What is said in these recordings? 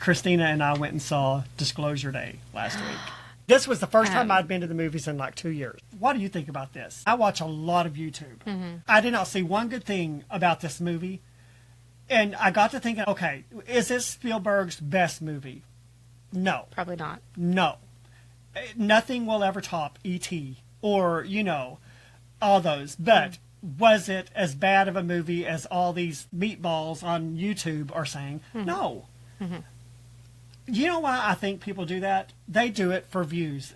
Christina and I went and saw Disclosure Day last week. This was the first time I'd been to the movies in like 2 years. What do you think about this? I watch a lot of YouTube. I did not see one good thing about this movie. And I got to thinking, okay, is this Spielberg's best movie? No. Probably not. No. Nothing will ever top E.T. or, all those. But was it as bad of a movie as all these meatballs on YouTube are saying? No. You know why I think people do that? They do it for views.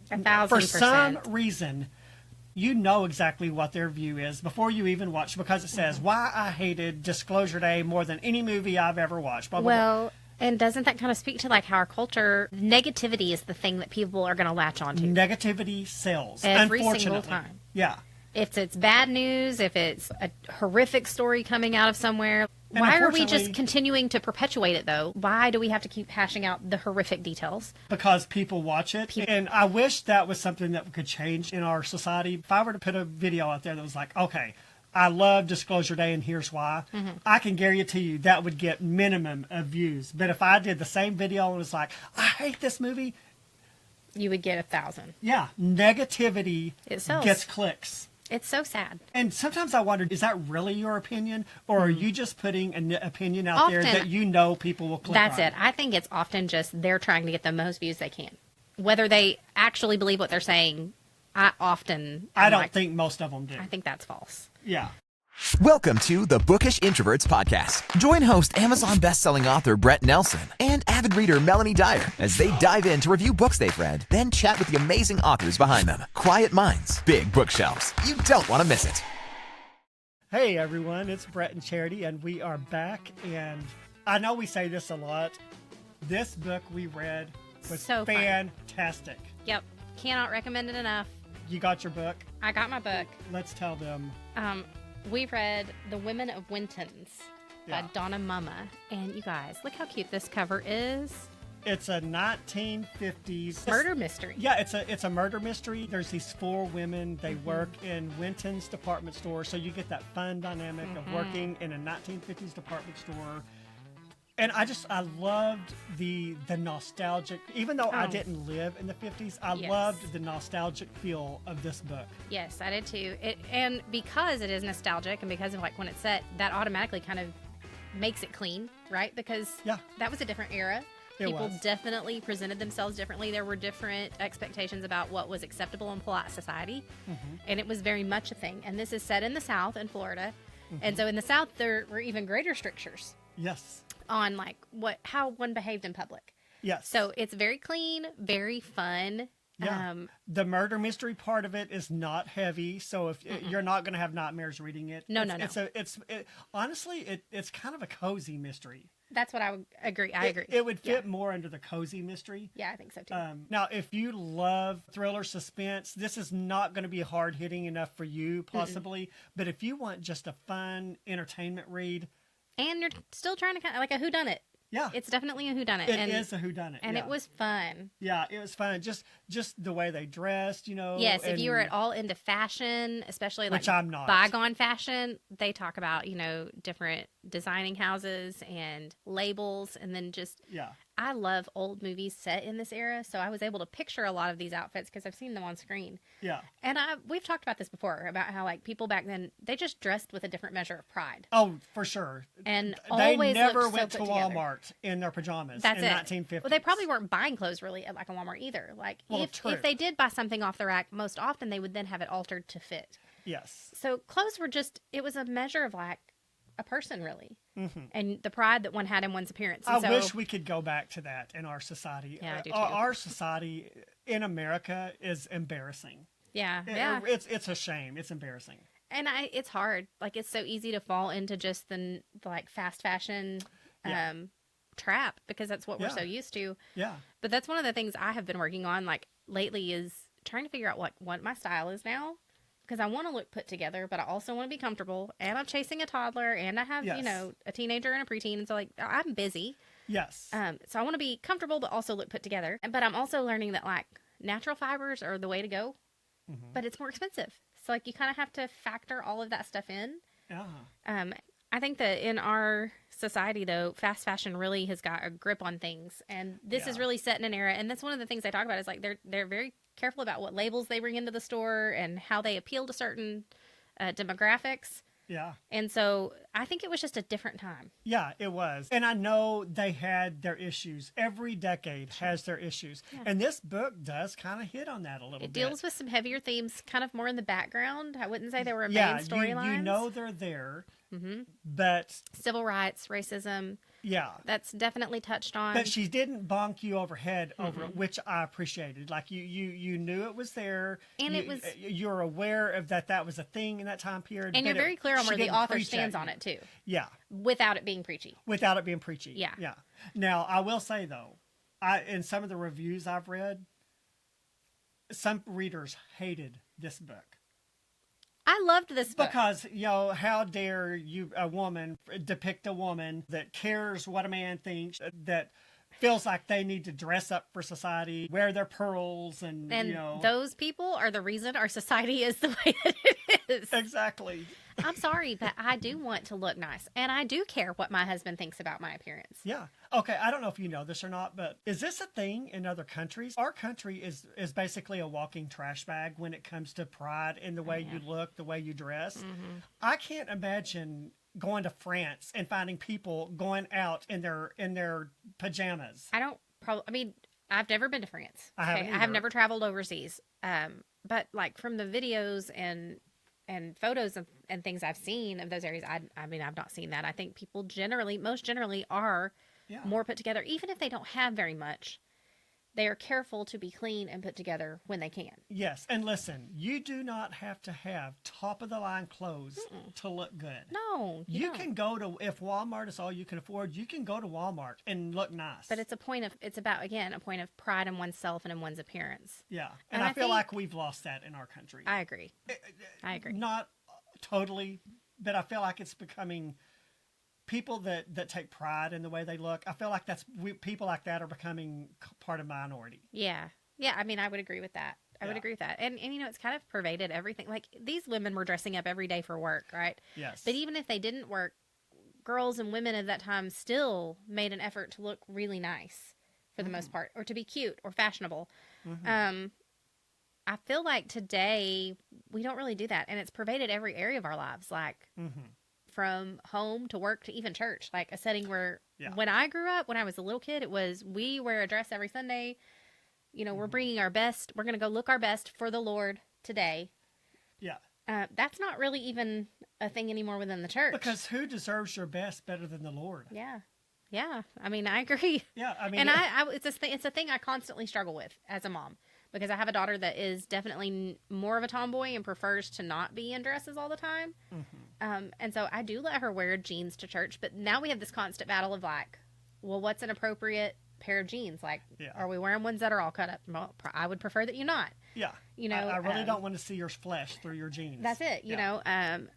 1,000%. For some reason, you know exactly what their view is before you even watch, because it says, why I hated Disclosure Day more than any movie I've ever watched. Blah, blah, well, and doesn't that kind of speak to like how our culture, negativity is the thing that people are going to latch onto? Negativity sells. Every unfortunately. single time. Yeah. If it's bad news, if it's a horrific story coming out of somewhere, why are we just continuing to perpetuate it, though? Why do we have to keep hashing out the horrific details? Because people watch it. And I wish that was something that could change in our society. If I were to put a video out there that was like, okay, I love Disclosure Day and here's why, I can guarantee you that would get minimum of views. But if I did the same video and was like, I hate this movie, you would get 1,000. Yeah. Negativity gets clicks. It's so sad. And sometimes I wonder, is that really your opinion? Or are you just putting an opinion out there that you know people will click That's on? it. I think it's often just they're trying to get the most views they can. Whether they actually believe what they're saying, I don't think most of them do. I think that's false. Yeah. Welcome to the Bookish Introverts podcast. Join host Amazon bestselling author Brett Nelson and avid reader Melanie Dyer as they dive in to review books they've read, then chat with the amazing authors behind them. Quiet minds, big bookshelves. You don't want to miss it. Hey everyone, it's Brett and Charity, and we are back. And I know we say this a lot. This book we read was so fantastic. Yep. Cannot recommend it enough. You got your book? I got my book. Let's tell them. We read The Women of Wyntons by Donna Mumma. And you guys, look how cute this cover is. It's a 1950s murder mystery. Yeah, it's a murder mystery. There's these 4 women. They work in Wynton's department store, so you get that fun dynamic of working in a 1950s department store. And I loved the nostalgic, even though I didn't live in the 50s, I loved the nostalgic feel of this book. Yes, I did too. And because it is nostalgic and because of like when it's set, that automatically kind of makes it clean, right? Because that was a different era. People definitely presented themselves differently. There were different expectations about what was acceptable in polite society. And it was very much a thing. And this is set in the South, in Florida. And so in the South, there were even greater strictures. Yes. On like how one behaved in public. Yes. So it's very clean, very fun. Yeah. The murder mystery part of it is not heavy, so if you're not going to have nightmares reading it. No. Honestly, it's kind of a cozy mystery. That's what I would agree. I agree. It would fit more under the cozy mystery. Yeah, I think so too. Now, if you love thriller suspense, this is not going to be hard hitting enough for you, possibly. But if you want just a fun entertainment read. And you're still trying to kind of like a whodunit. Yeah. It's definitely a whodunit. It is a whodunit. And it was fun. Yeah, it was fun. Just the way they dressed, Yes, if you were at all into fashion, especially like which I'm not. Bygone fashion, they talk about, different designing houses and labels. And then I love old movies set in this era. So I was able to picture a lot of these outfits because I've seen them on screen. Yeah. And we've talked about this before, about how like people back then, they just dressed with a different measure of pride. Oh, for sure. And they always never went so to Walmart in their pajamas in 1950s. Well, they probably weren't buying clothes really at like a Walmart either. Like if they did buy something off the rack, most often they would then have it altered to fit. Yes. So clothes were it was a measure of like a person really. And the pride that one had in one's appearance. And I wish we could go back to that in our society. Yeah, I do too. Our society in America is embarrassing. Yeah. It's a shame. It's embarrassing. And it's hard. Like it's so easy to fall into just the like fast fashion trap because that's what we're so used to. Yeah. But that's one of the things I have been working on like lately is trying to figure out what my style is now. Because I want to look put together, but I also want to be comfortable. And I'm chasing a toddler, and I have, a teenager and a preteen. And so, like, I'm busy. Yes. So I want to be comfortable, but also look put together. But I'm also learning that, like, natural fibers are the way to go. But it's more expensive. So, like, you kind of have to factor all of that stuff in. Yeah. I think that in our society, though, fast fashion really has got a grip on things, and this is really set in an era. And that's one of the things they talk about is like they're very careful about what labels they bring into the store and how they appeal to certain demographics. Yeah. And so I think it was just a different time. Yeah, it was. And I know they had their issues. Every decade has their issues. Yeah. And this book does kind of hit on that a little bit. It deals with some heavier themes, kind of more in the background. I wouldn't say they were main storylines. You know they're there. Mm-hmm. But civil rights, racism. Yeah. That's definitely touched on. But she didn't bonk you overhead over it, which I appreciated. Like you knew it was there. And it was you're aware of that was a thing in that time period. And you're very clear on where the author stands on it too. Yeah. Without it being preachy. Yeah. Yeah. Now, I will say though, in some of the reviews I've read, some readers hated this book. I loved this book. Because, how dare you, depict a woman that cares what a man thinks, that feels like they need to dress up for society, wear their pearls, and those people are the reason our society is the way that it is. Exactly. I'm sorry, but I do want to look nice, and I do care what my husband thinks about my appearance. Yeah. Okay, I don't know if you know this or not, but is this a thing in other countries? Our country is basically a walking trash bag when it comes to pride in the way you look, the way you dress. Mm-hmm. I can't imagine going to France and finding people going out in their pajamas. I've never been to France. I haven't either. I have never traveled overseas. But like from the videos and photos and things I've seen of those areas, I've not seen that. I think people most generally are more put together, even if they don't have very much. They are careful to be clean and put together when they can. Yes, and listen, you do not have to have top of the line clothes to look good. No, you can go to, if Walmart is all you can afford, you can go to Walmart and look nice. But it's a point of pride in oneself and in one's appearance. Yeah, and I feel like we've lost that in our country. I agree. Not totally, but I feel like it's becoming people that take pride in the way they look. I feel like people like that are becoming part of minority. Yeah. I would agree with that. I would agree with that. And it's kind of pervaded everything. Like these women were dressing up every day for work, right? Yes. But even if they didn't work, girls and women of that time still made an effort to look really nice for the most part, or to be cute or fashionable. Mm-hmm. I feel like today we don't really do that, and it's pervaded every area of our lives. Like, from home to work to even church, like a setting where when I grew up, when I was a little kid, it was, we wear a dress every Sunday. We're bringing our best. We're going to go look our best for the Lord today. Yeah. That's not really even a thing anymore within the church. Because who deserves your best better than the Lord? Yeah. Yeah. I agree. Yeah. And it's a thing I constantly struggle with as a mom, because I have a daughter that is definitely more of a tomboy and prefers to not be in dresses all the time. Mm-hmm. And so I do let her wear jeans to church, but now we have this constant battle of like, well, what's an appropriate pair of jeans? Like, are we wearing ones that are all cut up? Well, I would prefer that you not. Yeah. I really don't want to see your flesh through your jeans. That's it.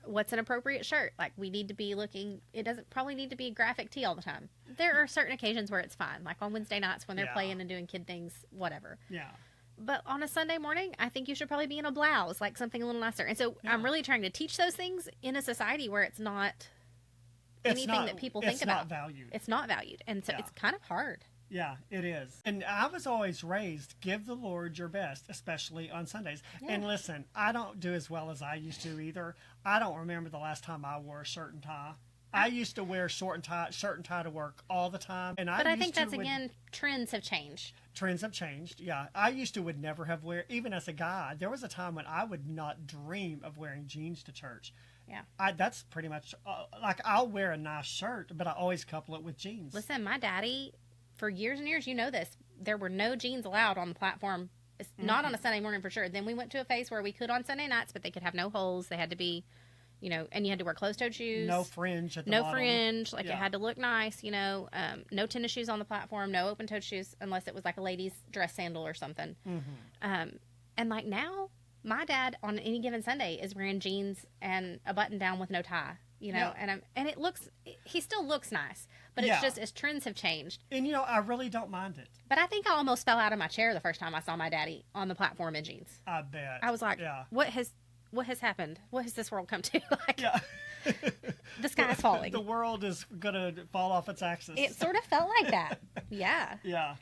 What's an appropriate shirt? Like, we need to be looking, it doesn't probably need to be a graphic tee all the time. There are certain occasions where it's fine, like on Wednesday nights when they're playing and doing kid things, whatever. Yeah. But on a Sunday morning, I think you should probably be in a blouse, like something a little nicer. And so I'm really trying to teach those things in a society where it's not anything that people think about. It's not valued. It's not valued. And so it's kind of hard. Yeah, it is. And I was always raised, give the Lord your best, especially on Sundays. Yeah. And listen, I don't do as well as I used to either. I don't remember the last time I wore a shirt and tie. I used to wear shirt and tie to work all the time. But I think that's, again, trends have changed. Trends have changed, yeah. I would never have even as a guy, there was a time when I would not dream of wearing jeans to church. Yeah. That's pretty much, I'll wear a nice shirt, but I always couple it with jeans. Listen, my daddy, for years and years, this, there were no jeans allowed on the platform, not on a Sunday morning for sure. Then we went to a phase where we could on Sunday nights, but they could have no holes. They had to be... and you had to wear closed-toed shoes. No fringe at the bottom. No fringe. It had to look nice, No tennis shoes on the platform. No open-toed shoes unless it was like a lady's dress sandal or something. Mm-hmm. And like now, my dad on any given Sunday is wearing jeans and a button-down with no tie, and he still looks nice. But it's just, as trends have changed. And, I really don't mind it. But I think I almost fell out of my chair the first time I saw my daddy on the platform in jeans. I bet. I was like, what has happened? What has this world come to? the sky is falling. The world is going to fall off its axis. It sort of felt like that. Yeah. Yeah.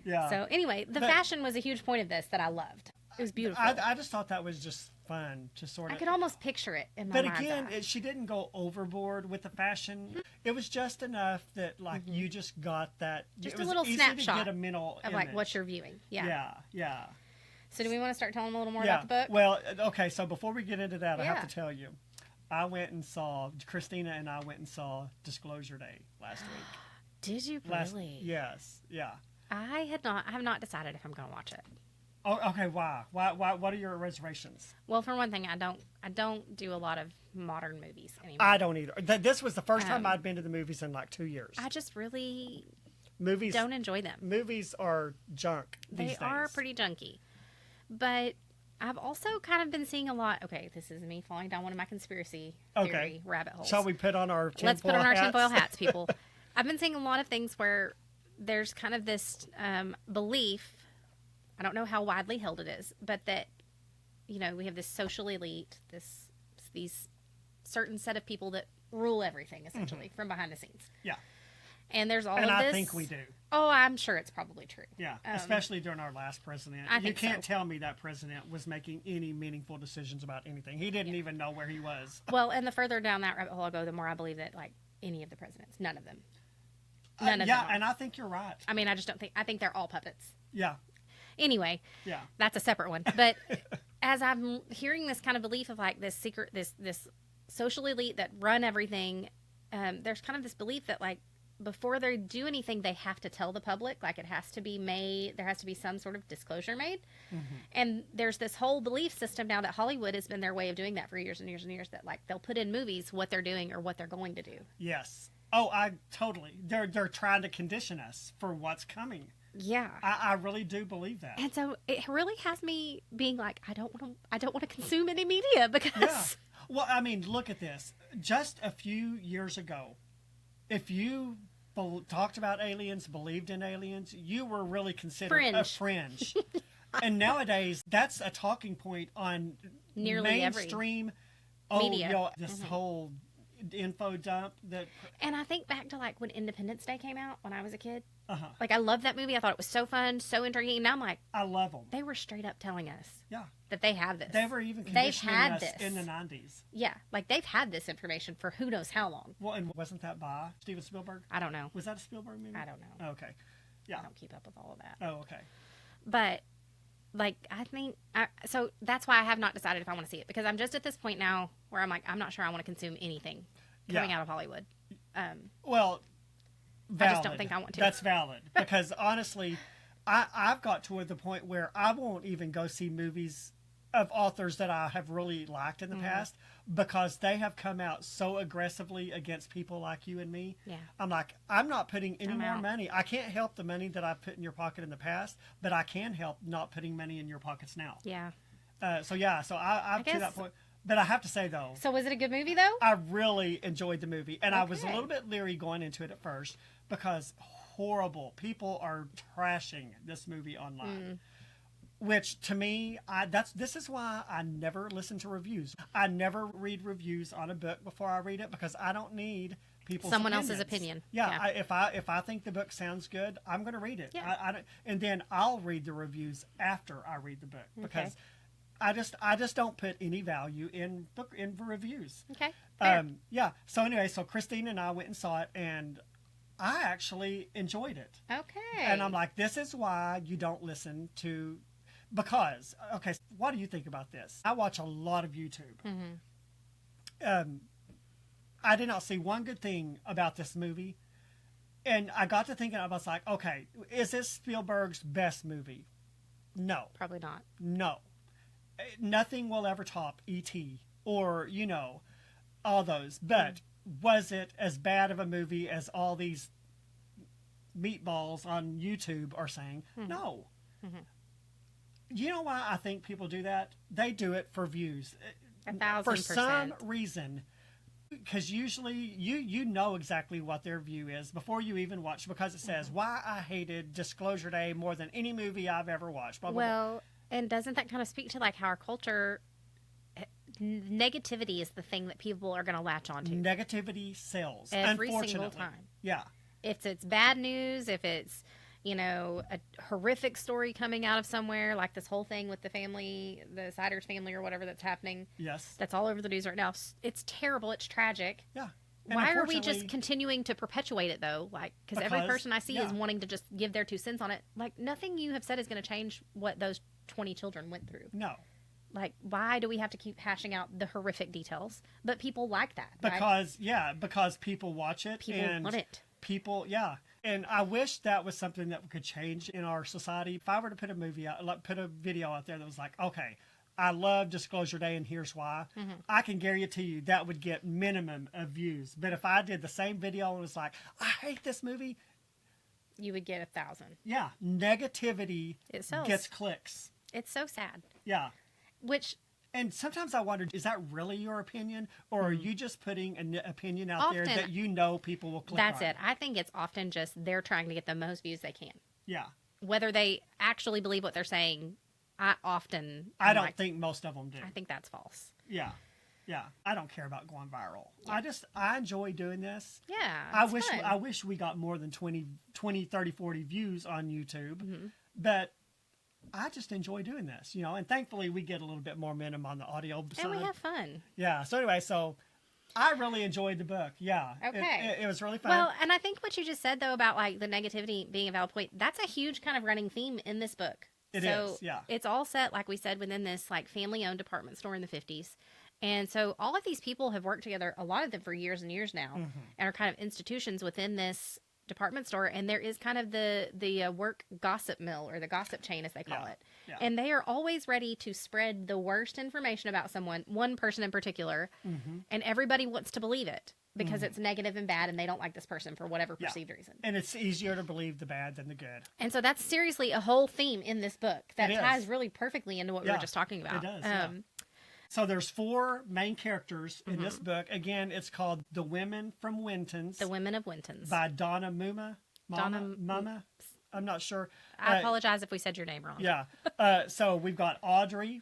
Yeah. So anyway, the fashion was a huge point of this that I loved. It was beautiful. I just thought that was just fun to sort of. I could almost picture it in my mind. But again, she didn't go overboard with the fashion. It was just enough that like you just got that. Just it was a little easy snapshot to get a mental of image. like what you're viewing. Yeah. Yeah. Yeah. So do we want to start telling them a little more about the book? Well, okay. So before we get into that, I Yeah. have to tell you, Christina and I went and saw Disclosure Day last week. Did you really? Yes. Yeah. I have not decided if I'm going to watch it. Oh, okay. Why? What are your reservations? Well, for one thing, I don't do a lot of modern movies anymore. I don't either. This was the first time I'd been to the movies in like 2 years. I just really movies don't enjoy them. Movies are junk these days. They are pretty junky. But I've also kind of been seeing a lot. Okay, this is me falling down one of my conspiracy theory rabbit holes. Shall we put on our tinfoil Let's put on our tinfoil hats, people. I've been seeing a lot of things where there's kind of this belief. I don't know how widely held it is, but that, you know, we have this social elite, these certain set of people that rule everything, essentially, from behind the scenes. Yeah. And there's all of this. And I think we do. Oh, I'm sure it's probably true. Yeah, especially during our last president. You can't tell me that president was making any meaningful decisions about anything. He didn't even know where he was. Well, and the further down that rabbit hole I go, the more I believe that, like, any of the presidents, none of them. None of them. Yeah, and I think you're right. I mean, I think they're all puppets. Yeah. Anyway, that's a separate one. But as I'm hearing this kind of belief of like this secret, this social elite that run everything, there's kind of this belief that like before they do anything, they have to tell the public, like it has to be made, there has to be some sort of disclosure made. And there's this whole belief system now that Hollywood has been their way of doing that for years and years and years, that like they'll put in movies what they're doing or what they're going to do. Yes. Oh, I totally. They're trying to condition us for what's coming. Yeah, I really do believe that, and so it really has me being like, I don't want to consume any media because. Yeah. Well, I mean, look at this. Just a few years ago, if you talked about aliens, believed in aliens, you were really considered a fringe. And nowadays, that's a talking point on nearly mainstream media. You know, this whole info dump that. And I think back to like when Independence Day came out when I was a kid. Like I loved that movie. I thought it was so fun, so intriguing. And now I'm like, I love them. They were straight up telling us, yeah, that they have this. They were even conditioning us in the 90s. Yeah, like they've had this information for who knows how long. Well, and wasn't that by Steven Spielberg? I don't know. Was that a Spielberg movie? I don't know. Oh, okay, yeah, I don't keep up with all of that. Oh, okay. But like I think so that's why I have not decided if I want to see it, because I'm just at this point now where I'm like, I'm not sure I want to consume anything coming out of Hollywood. Well, valid. I just don't think I want to. That's valid, because honestly, I've got to the point where I won't even go see movies of authors that I have really liked in the past, because they have come out so aggressively against people like you and me. Yeah. I'm like, I'm not putting any more money. I can't help the money that I've put in your pocket in the past, but I can help not putting money in your pockets now. Yeah. So I'm to that point. But I have to say, though. So was it a good movie, though? I really enjoyed the movie. And I was a little bit leery going into it at first, because horrible. People are trashing this movie online. Which, to me, this is why I never listen to reviews. I never read reviews on a book before I read it, because I don't need someone else's opinion. Yeah. If I think the book sounds good, I'm going to read it. Yeah. And then I'll read the reviews after I read the book, because I just don't put any value in reviews. Okay. Yeah. So anyway, Christine and I went and saw it, and I actually enjoyed it. Okay. And I'm like, this is why you don't listen to, because what do you think about this? I watch a lot of YouTube. I did not see one good thing about this movie, and I got to thinking, I was like, okay, is this Spielberg's best movie? No. Probably not. No. Nothing will ever top E.T. or, all those. But was it as bad of a movie as all these meatballs on YouTube are saying? No. You know why I think people do that? They do it for views. 1,000%. For some reason. Because usually you know exactly what their view is before you even watch, because it says, why I hated Disclosure Day more than any movie I've ever watched. Blah, blah, blah. And doesn't that kind of speak to like how our culture negativity is the thing that people are going to latch onto. Negativity sells. Every single time. Yeah. If it's bad news, if it's, a horrific story coming out of somewhere, like this whole thing with the family, the Siders family or whatever that's happening. Yes. That's all over the news right now. It's terrible. It's tragic. Yeah. Why are we just continuing to perpetuate it, though? Because every person I see is wanting to just give their 2 cents on it. Like, nothing you have said is going to change what those 20 children went through. No. Like, why do we have to keep hashing out the horrific details? But people like that. Because people watch it. People want it. People, and I wish that was something that could change in our society. If I were to put a video out there that was like, okay, I love Disclosure Day and here's why, I can guarantee you that would get minimum of views. But if I did the same video and was like, I hate this movie, you would get 1,000. Yeah, negativity gets clicks. It's so sad. Yeah. And sometimes I wondered, is that really your opinion? Or are you just putting an opinion out there that people will click on? That's it. I think it's often just they're trying to get the most views they can. Yeah. Whether they actually believe what they're saying, I don't think most of them do. I think that's false. Yeah. Yeah. I don't care about going viral. Yeah. I enjoy doing this. Yeah. I wish we got more than 20, 30, 40 views on YouTube. But I just enjoy doing this, and thankfully we get a little bit more momentum on the audio side. And we have fun. Yeah. So anyway, I really enjoyed the book. Yeah. Okay. It was really fun. Well, and I think what you just said, though, about like the negativity being a valid point, that's a huge kind of running theme in this book. It is, yeah. It's all set, like we said, within this like family-owned department store in the 50s. And so all of these people have worked together, a lot of them for years and years now, and are kind of institutions within this department store. And there is kind of the work gossip mill, or the gossip chain, as they call it. Yeah. And they are always ready to spread the worst information about one person in particular, and everybody wants to believe it because it's negative and bad, and they don't like this person for whatever perceived reason. And it's easier to believe the bad than the good. And so that's seriously a whole theme in this book that ties really perfectly into what we were just talking about. It does, So there's 4 main characters in this book. Again, it's called The Women from Wyntons. The Women of Wyntons. By Donna Mumma. Mumma? I'm not sure. I apologize if we said your name wrong. Yeah. So we've got Audrey.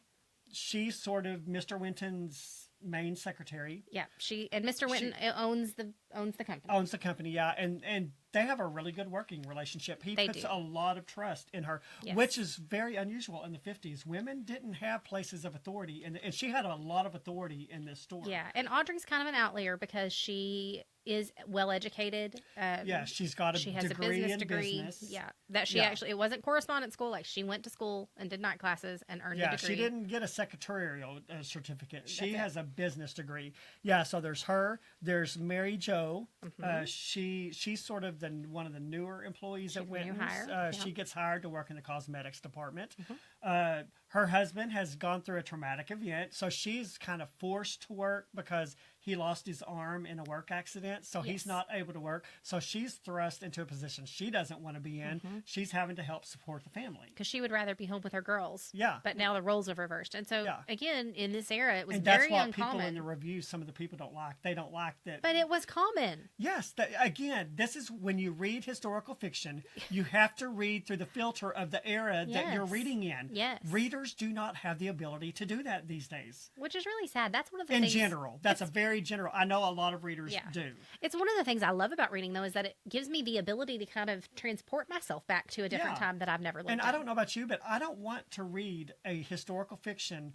She's sort of Mr. Wynton's main secretary. Yeah. Mr. Wynton owns the company. Owns the company, yeah. And they have a really good working relationship. He puts a lot of trust in her, which is very unusual in the 50s. Women didn't have places of authority, and she had a lot of authority in this store. Yeah, and Audrey's kind of an outlier because she is well educated. She's got she has a business degree. Yeah, that she actually, it wasn't correspondence school. Like, she went to school and did night classes and earned a degree. Yeah, she didn't get a secretarial certificate. She has a business degree. Yeah, so there's her. There's Mary Jo. She's sort of one of the newer employees at Wintons. She gets hired to work in the cosmetics department. Her husband has gone through a traumatic event, so she's kind of forced to work because he lost his arm in a work accident, so he's not able to work. So she's thrust into a position she doesn't want to be in. She's having to help support the family. Because she would rather be home with her girls. Yeah. But now the roles have reversed. And so, again, in this era, it was and very uncommon. That's what people in the reviews, some of the people don't like. They don't like that. But it was common. Yes. Again, this is when you read historical fiction, you have to read through the filter of the era that you're reading in. Yes. Readers do not have the ability to do that these days. Which is really sad. That's one of the things. In general. That's a very general. I know a lot of readers do. It's one of the things I love about reading, though, is that it gives me the ability to kind of transport myself back to a different time that I've never lived in. And I don't know about you, but I don't want to read a historical fiction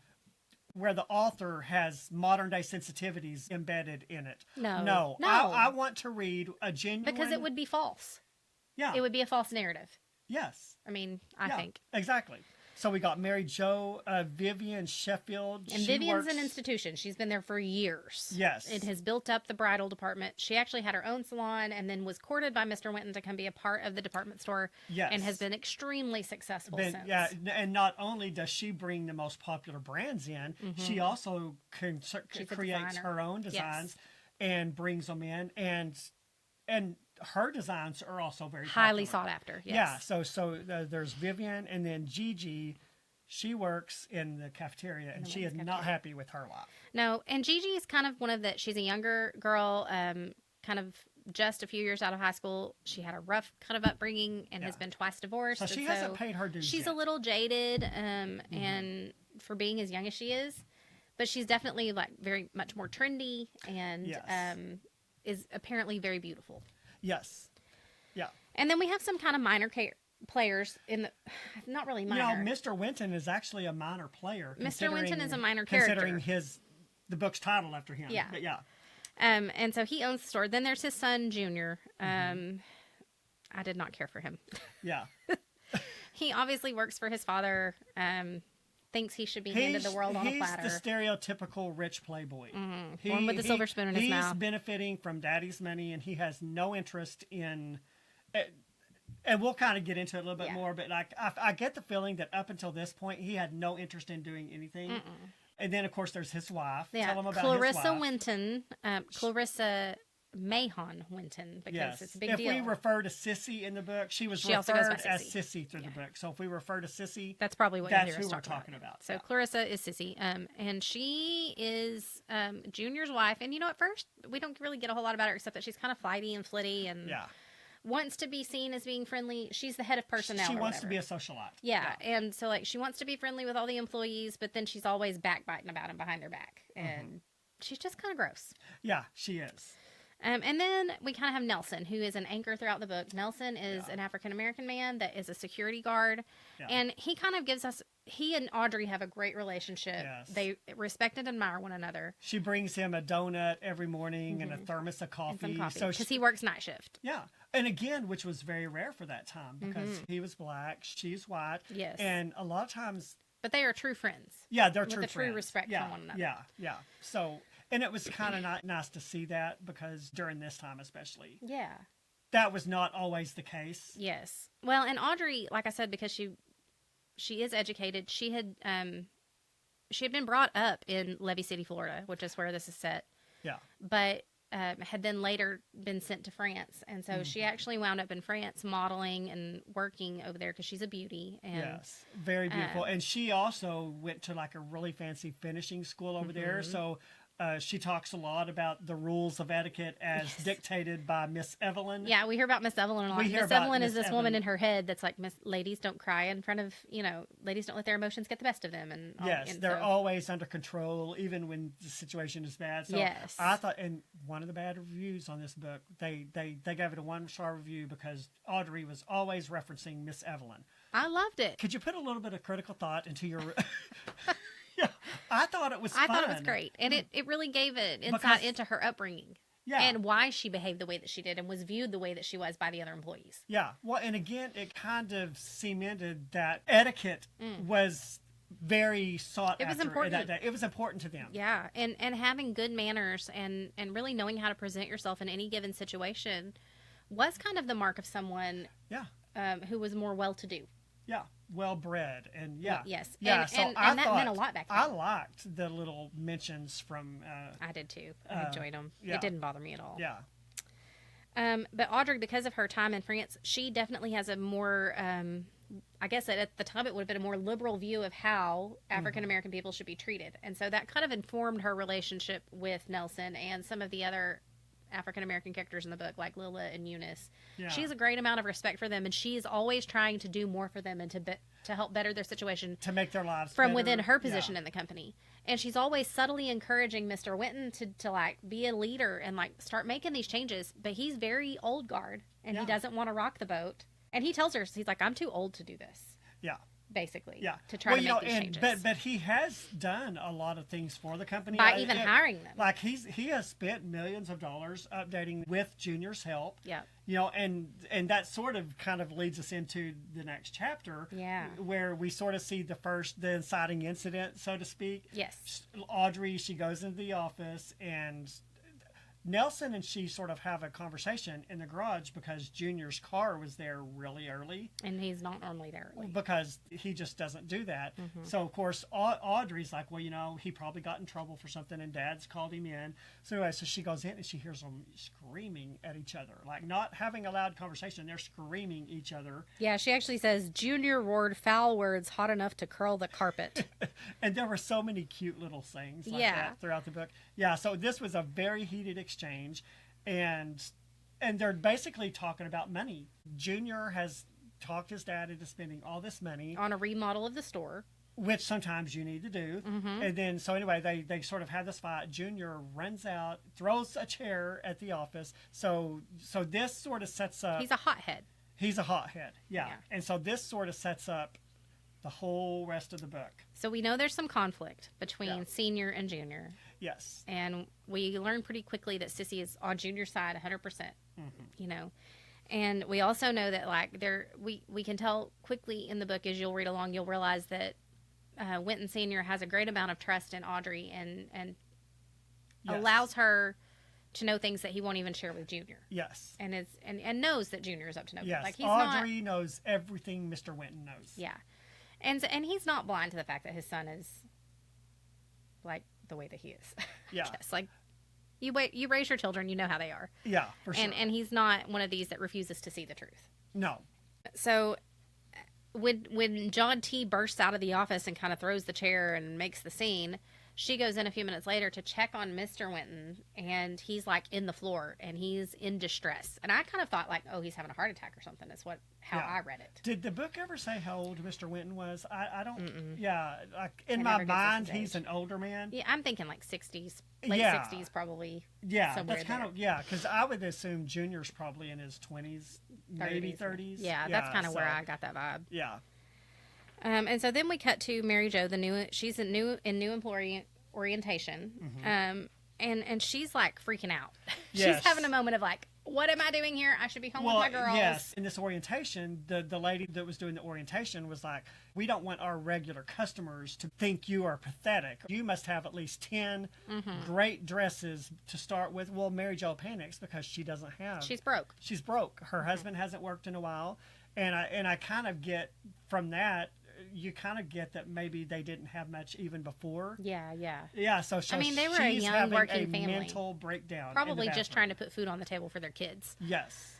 where the author has modern day sensitivities embedded in it. No. I want to read a genuine... Because it would be false. Yeah. It would be a false narrative. Yes. I mean, I think. Exactly. So we got Mary Jo, Vivian Sheffield. And Vivian's an institution. She's been there for years. Yes. It has built up the bridal department. She actually had her own salon and then was courted by Mr. Wynton to come be a part of the department store. Yes. And has been extremely successful since. Yeah, and not only does she bring the most popular brands in, she also creates her own designs and brings them in. And her designs are also very highly sought after. Yes. Yeah. So there's Vivian, and then Gigi. She works in the cafeteria, and she is not happy with her life. No, and Gigi is kind of one of the. She's a younger girl, kind of just a few years out of high school. She had a rough kind of upbringing and has been twice divorced. So she hasn't paid her dues. She's yet. A little jaded, and for being as young as she is. But she's definitely like very much more trendy and is apparently very beautiful. Yes. Yeah. And then we have some kind of minor players in the, not really minor. You know, Mr. Wynton is actually a minor player. Mr. Wynton is a minor character. Considering the book's titled after him. Yeah. But yeah. And so he owns the store. Then there's his son, Junior. I did not care for him. Yeah. He obviously works for his father. Thinks he should be handed the world on a platter. He's the stereotypical rich playboy. Born with a silver spoon in his mouth. He's benefiting from daddy's money, and he has no interest in... And we'll kind of get into it a little bit more, but like I get the feeling that up until this point, he had no interest in doing anything. And then, of course, there's his wife. Yeah, Tell him about Clarissa his wife. Wynton. Clarissa Mahon Wynton, because it's a big deal. If we refer to Sissy in the book, she also goes by as Sissy through the book. So if we refer to Sissy, that's probably what that's who we're talking about. So Clarissa is Sissy, and she is Junior's wife. And you know, at first we don't really get a whole lot about her except that she's kind of flighty and flitty and wants to be seen as being friendly. She's the head of personnel. She wants to be a socialite. Yeah, and so like she wants to be friendly with all the employees, but then she's always backbiting about them behind their back, and she's just kind of gross. Yeah, she is. And then we kind of have Nelson, who is an anchor throughout the book. Nelson is an African-American man that is a security guard. Yeah. And he kind of gives us... He and Audrey have a great relationship. Yes. They respect and admire one another. She brings him a donut every morning and a thermos of coffee. Because he works night shift. Yeah. And again, which was very rare for that time because he was black, she's white. Yes. And a lot of times... But they are true friends. Yeah, they're true friends. With a true respect for one another. Yeah, yeah. So... And it was kind of nice to see that because during this time especially. Yeah. That was not always the case. Yes. Well, and Audrey, like I said, because she is educated, she had been brought up in Levy City, Florida, which is where this is set. Yeah. But had then later been sent to France. And so she actually wound up in France modeling and working over there because she's a beauty. And, yes. Very beautiful. And she also went to like a really fancy finishing school over there. So... she talks a lot about the rules of etiquette as dictated by Miss Evelyn. Yeah, we hear about Miss Evelyn a lot. Miss Evelyn is this woman in her head that's like, ladies don't cry in front of, ladies don't let their emotions get the best of them. And they're always under control, even when the situation is bad. So I thought, and one of the bad reviews on this book, they gave it a 1-star review because Audrey was always referencing Miss Evelyn. I loved it. Could you put a little bit of critical thought into your... Yeah, I thought it was fun. I thought it was great. And it really gave an insight into her upbringing. Yeah. And why she behaved the way that she did and was viewed the way that she was by the other employees. Yeah. Well, and again, it kind of cemented that etiquette was very sought after. It was important. It was important to them. Yeah. And having good manners and really knowing how to present yourself in any given situation was kind of the mark of someone who was more well-to-do. Yeah, well-bred, and yes, yeah. And that meant a lot back then. I liked the little mentions from. I did too. I enjoyed them. Yeah. It didn't bother me at all. Yeah. But Audrey, because of her time in France, she definitely has a more. I guess at the time it would have been a more liberal view of how African American people should be treated, and so that kind of informed her relationship with Nelson and some of the other African-American characters in the book, like Lila and Eunice. Yeah. She has a great amount of respect for them, and she's always trying to do more for them and to help better their situation. To make their lives from better. Within her position in the company. And she's always subtly encouraging Mr. Wynton to like be a leader and like start making these changes. But he's very old guard, and he doesn't want to rock the boat. And he tells her, he's like, I'm too old to do this. Yeah. Basically, to to try make these changes. But he has done a lot of things for the company by even hiring them. Like he has spent millions of dollars updating with Junior's help. Yeah, and that sort of kind of leads us into the next chapter. Yeah, where we sort of see the inciting incident, so to speak. Yes, Audrey, she goes into the office and Nelson and she sort of have a conversation in the garage because Junior's car was there really early. And he's not normally there early. Because he just doesn't do that. So, of course, Audrey's like, well, he probably got in trouble for something and Dad's called him in. So, anyway, she goes in and she hears them screaming at each other. Like, not having a loud conversation, they're screaming each other. Yeah, she actually says, Junior roared foul words hot enough to curl the carpet. And there were so many cute little things like that throughout the book. Yeah, so this was a very heated exchange, and they're basically talking about money. Junior has talked his dad into spending all this money on a remodel of the store. which sometimes you need to do. And then, so anyway, they sort of have this fight. Junior runs out, throws a chair at the office. So this sort of sets up. He's a hothead. He's a hothead, yeah. And so this sort of sets up the whole rest of the book. So we know there's some conflict between Senior and Junior. Yes. And we learn pretty quickly that Sissy is on Junior's side 100%, you know. And we also know that, like, we can tell quickly in the book, as you'll read along, you'll realize that Wynton Senior has a great amount of trust in Audrey and allows her to know things that he won't even share with Junior. Yes. And knows that Junior is up to no good. Yes. Like, Audrey knows everything Mr. Wynton knows. Yeah. And he's not blind to the fact that his son is like the way that he is. Yeah. Yes. Like, you raise your children, you know how they are. Yeah, for sure. And he's not one of these that refuses to see the truth. No. So when John T. bursts out of the office and kind of throws the chair and makes the scene, she goes in a few minutes later to check on Mr. Wynton, and he's like in the floor and he's in distress. And I kind of thought, like, oh, he's having a heart attack or something. That's how I read it. Did the book ever say how old Mr. Wynton was? I don't. Yeah, like in my mind, he's an older man. Yeah, I'm thinking like 60s, late 60s, probably. Yeah, that's kind of because I would assume Junior's probably in his 20s, maybe 30s. Yeah, that's kind of where I got that vibe. Yeah. And so then we cut to Mary Jo, she's in new employee orientation. And she's like freaking out. Yes. She's having a moment of like, what am I doing here? I should be home with my girls. Yes. In this orientation, the lady that was doing the orientation was like, we don't want our regular customers to think you are pathetic. You must have at least 10 great dresses to start with. Well, Mary Jo panics because she doesn't have. She's broke. She's broke. Her husband hasn't worked in a while. And I kind of get from that, you kind of get that maybe they didn't have much even before. Yeah. So I mean, they were a young working family. Mental breakdown. Probably just trying to put food on the table for their kids. Yes.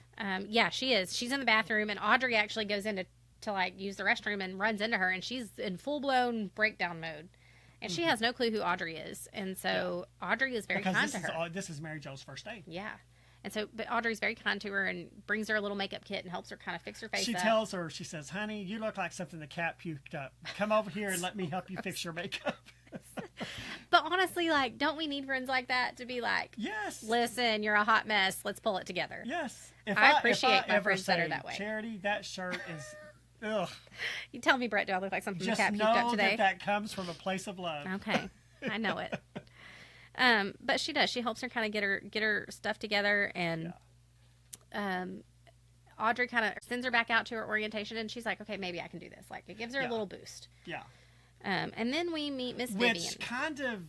Yeah, she is. She's in the bathroom, and Audrey actually goes in to like use the restroom and runs into her, and she's in full blown breakdown mode. And she has no clue who Audrey is, and so Audrey is very kind to her. This is Mary Jo's first date. Yeah. And so, but Audrey's very kind to her and brings her a little makeup kit and helps her kind of fix her face up. She tells her, she says, honey, you look like something the cat puked up. Come over here and let me help you fix your makeup. But honestly, like, don't we need friends like that to be like, yes, listen, you're a hot mess. Let's pull it together. Yes. I appreciate my friends that are that way. Charity, that shirt is, ugh. You tell me, Brett, do I look like something the cat puked up today? Just know that comes from a place of love. Okay. I know it. But she does. She helps her kind of get her stuff together, and Audrey kind of sends her back out to her orientation, and she's like, okay, maybe I can do this. Like, it gives her a little boost. Yeah. And then we meet Miss Vivian. Which kind of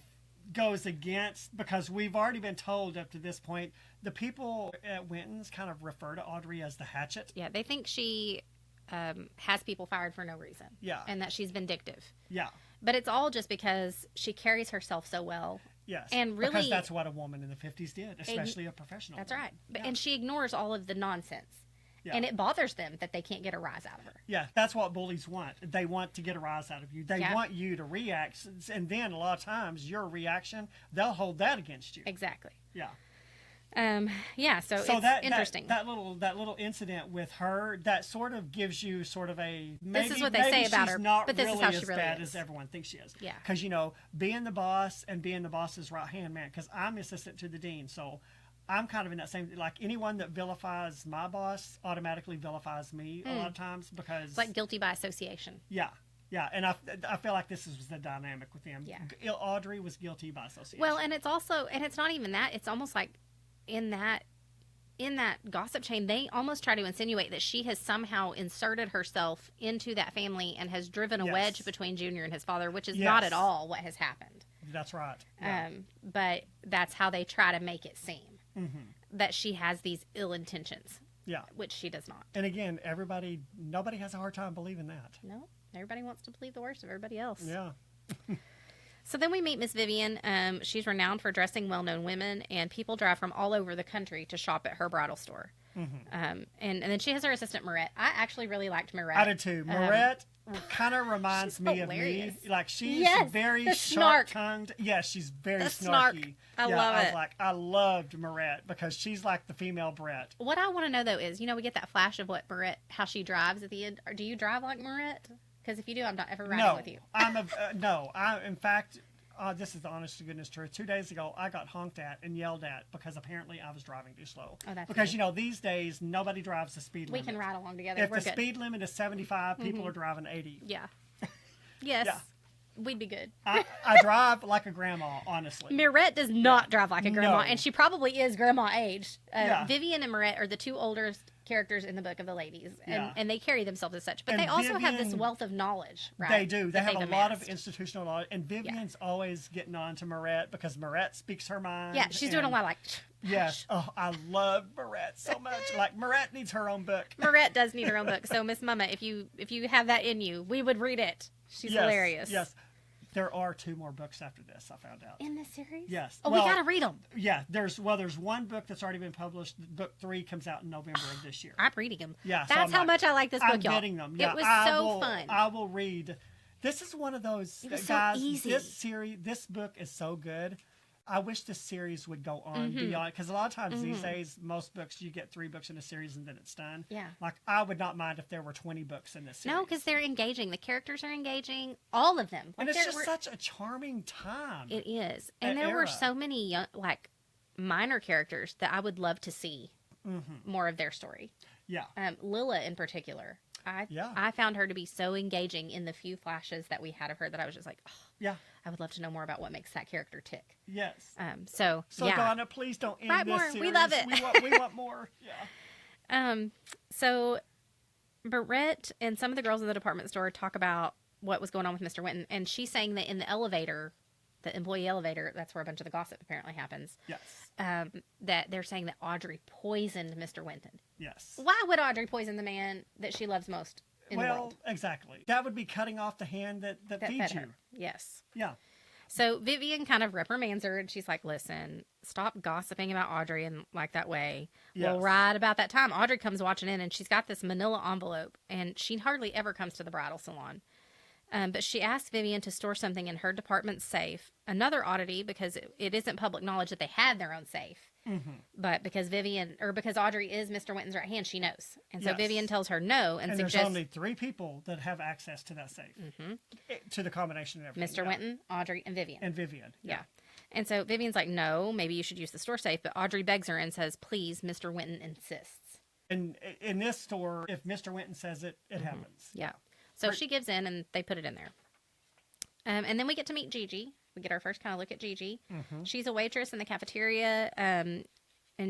goes against, because we've already been told up to this point, the people at Wynton's kind of refer to Audrey as the Hatchet. Yeah, they think she has people fired for no reason. Yeah. And that she's vindictive. Yeah. But it's all just because she carries herself so well. Yes, and really, because that's what a woman in the 50s did, especially a professional That's woman. right. And she ignores all of the nonsense. Yeah. And it bothers them that they can't get a rise out of her. Yeah, that's what bullies want. They want to get a rise out of you. They want you to react, and then a lot of times your reaction, they'll hold that against you. Exactly. Yeah. So it's interesting. That little incident with her, that sort of gives you sort of a this is what they say about her, but this is how she really bad is. As everyone thinks she is. Yeah. Because being the boss and being the boss's right hand man. Because I'm assistant to the dean, so I'm kind of in that same, like, anyone that vilifies my boss automatically vilifies me a lot of times, because it's like guilty by association. Yeah. Yeah, and I feel like this was the dynamic with them. Yeah. Audrey was guilty by association. Well, and it's also, and it's not even that. It's almost like in that gossip chain, they almost try to insinuate that she has somehow inserted herself into that family and has driven a wedge between Junior and his father, which is not at all what has happened. That's right. Yeah. But that's how they try to make it seem, that she has these ill intentions. Yeah. Which she does not. And again, nobody has a hard time believing that. No, everybody wants to believe the worst of everybody else. Yeah. So then we meet Miss Vivian. She's renowned for dressing well-known women, and people drive from all over the country to shop at her bridal store. And then she has her assistant, Marette. I actually really liked Marette. I did too. Marette kind of reminds me hilarious. of me. Like, she's very sharp-tongued. Yes, she's very snarky. I love it. I loved Marette because she's like the female Brett. What I want to know, though, is, we get that flash of how she drives at the end. Or do you drive like Marette? Because if you do, I'm not ever riding with you. No. In fact, this is the honest to goodness truth. 2 days ago, I got honked at and yelled at because apparently I was driving too slow. Oh, that's because, these days, nobody drives the speed limit. We can ride along together. If the speed limit is 75, people are driving 80. Yeah. Yes. Yeah. We'd be good. I drive like a grandma, honestly. Mirette does not drive like a grandma, No. and she probably is grandma age. Vivian and Mirette are the two oldest characters in the Book of the Ladies, and they carry themselves as such. But And they also have Vivian, this wealth of knowledge, right? They do. They have a lot of amassed. institutional knowledge, and Vivian's always getting on to Mirette because Mirette speaks her mind. Yeah, she's doing a lot of like... Yes. Oh, I love Mirette so much. Like, Mirette needs her own book. Mirette does need her own book. So, Miss Mumma, if you have that in you, we would read it. She's hilarious. Yes. There are 2 more books after this, I found out. In this series? Yes. Oh, we got to read them. Yeah. There's one book that's already been published. Book 3 comes out in November of this year. I'm reading them. Yeah. That's how much I like this book, y'all. I'm getting them. Yeah, it was so fun. I will read. This is one of those it was guys. So easy. This book is so good. I wish this series would go on beyond, because a lot of times these days, most books, you get 3 books in a series and then it's done. Yeah. Like, I would not mind if there were 20 books in this series. No, because they're engaging. The characters are engaging. All of them. And it's just such a charming time. It is. And there were so many young, like, minor characters that I would love to see more of their story. Yeah. Lilla in particular. I found her to be so engaging in the few flashes that we had of her that I was just like, oh, yeah, I would love to know more about what makes that character tick. Yes. So yeah. Donna, please don't end Write this more. series. We love it. We want more. Yeah. So Barrett and some of the girls in the department store talk about what was going on with Mr. Wynton, and she's saying that in the elevator, the employee elevator, that's where a bunch of the gossip apparently happens. Yes. That they're saying that Audrey poisoned Mr. Wynton. Yes. Why would Audrey poison the man that she loves most in the world? Exactly. That would be cutting off the hand that feeds you. Her. Yes. Yeah. So Vivian kind of reprimands her, and she's like, listen, stop gossiping about Audrey in like that way. Yes. Well, right about that time, Audrey comes watching in, and she's got this manila envelope, and she hardly ever comes to the bridal salon. But she asked Vivian to store something in her department's safe. Another oddity, because it isn't public knowledge that they had their own safe. But because Audrey is Mr. Wynton's right hand, she knows. And so Vivian tells her no and suggests... there's only 3 people that have access to that safe. To the combination of everything. Mr. Wynton, Audrey, and Vivian. Yeah. And so Vivian's like, no, maybe you should use the store safe. But Audrey begs her and says, please, Mr. Wynton insists. And in this store, if Mr. Wynton says it, it happens. Yeah. So she gives in, and they put it in there. And then we get to meet Gigi. We get our first kind of look at Gigi. She's a waitress in the cafeteria, and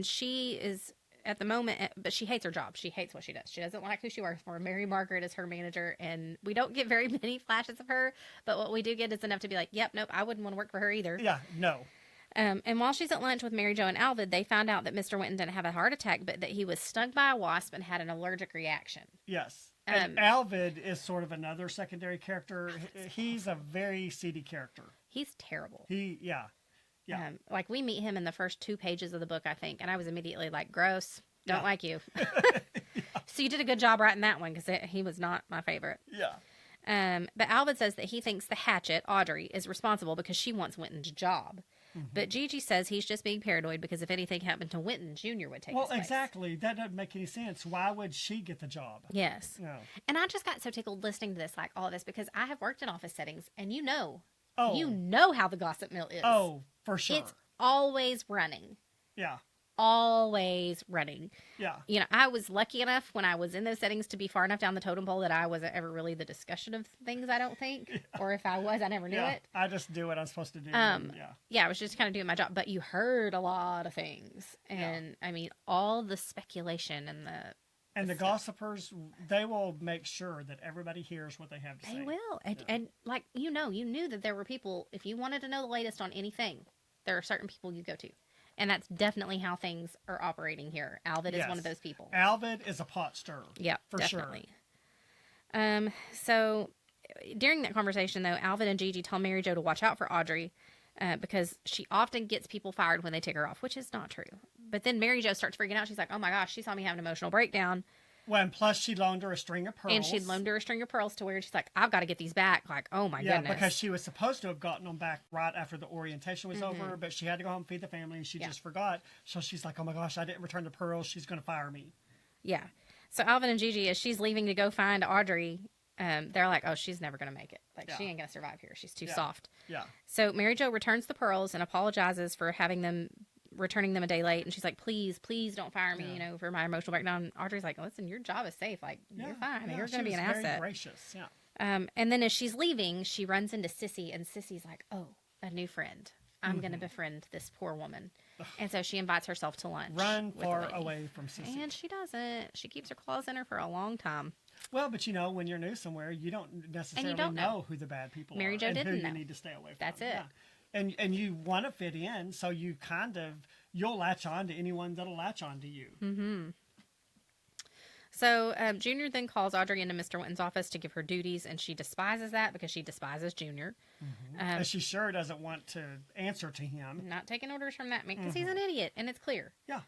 she is, at the moment, but she hates her job. She hates what she does. She doesn't like who she works for. Mary Margaret is her manager, and we don't get very many flashes of her, but what we do get is enough to be like, yep, nope, I wouldn't want to work for her either. Yeah, no. And while she's at lunch with Mary Jo and Alvid, they found out that Mr. Wynton didn't have a heart attack, but that he was stung by a wasp and had an allergic reaction. Yes. And Alvid is sort of another secondary character. He's a very seedy character. He's terrible. Yeah. Like, we meet him in the first 2 pages of the book, I think, and I was immediately like, gross, don't like you. So you did a good job writing that one, because he was not my favorite. Yeah. But Alvid says that he thinks the Hatchet, Audrey, is responsible because she wants Wynton's job. But Gigi says he's just being paranoid because if anything happened to Wynton, Jr. would take his place. Well, exactly. That doesn't make any sense. Why would she get the job? Yes. No. And I just got so tickled listening to this, like all of this, because I have worked in office settings, and you know how the gossip mill is. Oh, for sure. It's always running. Yeah. Always running. Yeah. You know, I was lucky enough when I was in those settings to be far enough down the totem pole that I wasn't ever really the discussion of things, I don't think. Yeah. Or if I was, I never knew it. I just do what I'm supposed to do. Yeah, I was just kind of doing my job. But you heard a lot of things. And, I mean, all the speculation and the gossipers, they will make sure that everybody hears what they have to say. They will. And like, you knew that there were people, if you wanted to know the latest on anything, there are certain people you go to. And that's definitely how things are operating here. Alvid is one of those people. Alvid is a pot stirrer. Yeah, for definitely. Sure. So during that conversation, though, Alvid and Gigi tell Mary Jo to watch out for Audrey because she often gets people fired when they take her off, which is not true. But then Mary Jo starts freaking out. She's like, oh my gosh, she saw me have an emotional breakdown. Well, and plus she loaned her a string of pearls. And she'd loaned her a string of pearls to where she's like, I've got to get these back. Like, oh my goodness. Yeah, because she was supposed to have gotten them back right after the orientation was over, but she had to go home and feed the family, and she just forgot. So she's like, oh my gosh, I didn't return the pearls. She's going to fire me. Yeah. So Alvin and Gigi, as she's leaving to go find Audrey, they're like, oh, she's never going to make it. Like, Yeah. she ain't going to survive here. She's too soft. Yeah. So Mary Jo returns the pearls and apologizes for returning them a day late. And she's like, please don't fire me, for my emotional breakdown. Audrey's like, listen, your job is safe. Like, you're fine. You're going to be an asset. Very gracious. Yeah. And then as she's leaving, she runs into Sissy, and Sissy's like, oh, a new friend. I'm going to befriend this poor woman. And so she invites herself to lunch. Run far away from Sissy. And she doesn't. She keeps her claws in her for a long time. Well, but when you're new somewhere, you don't necessarily know who the bad people Mary are. Jo didn't and who know. you need to stay away from. That's it. Yeah. And you want to fit in, so you'll latch on to anyone that'll latch on to you. Mm-hmm. So Junior then calls Audrey into Mr. Wynton's office to give her duties, and she despises that because she despises Junior. Mm-hmm. And she sure doesn't want to answer to him. Not taking orders from that man because he's an idiot, and it's clear. Yeah.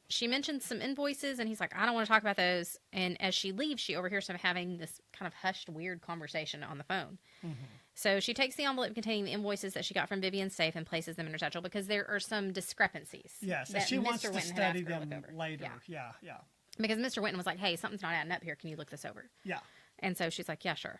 She mentions some invoices, and he's like, I don't want to talk about those. And as she leaves, she overhears them having this kind of hushed, weird conversation on the phone. Mm-hmm. So she takes the envelope containing the invoices that she got from Vivian's safe and places them in her satchel because there are some discrepancies. Yes, and she wants to study them later. Yeah. Because Mr. Wynton was like, hey, something's not adding up here. Can you look this over? Yeah. And so she's like, yeah, sure.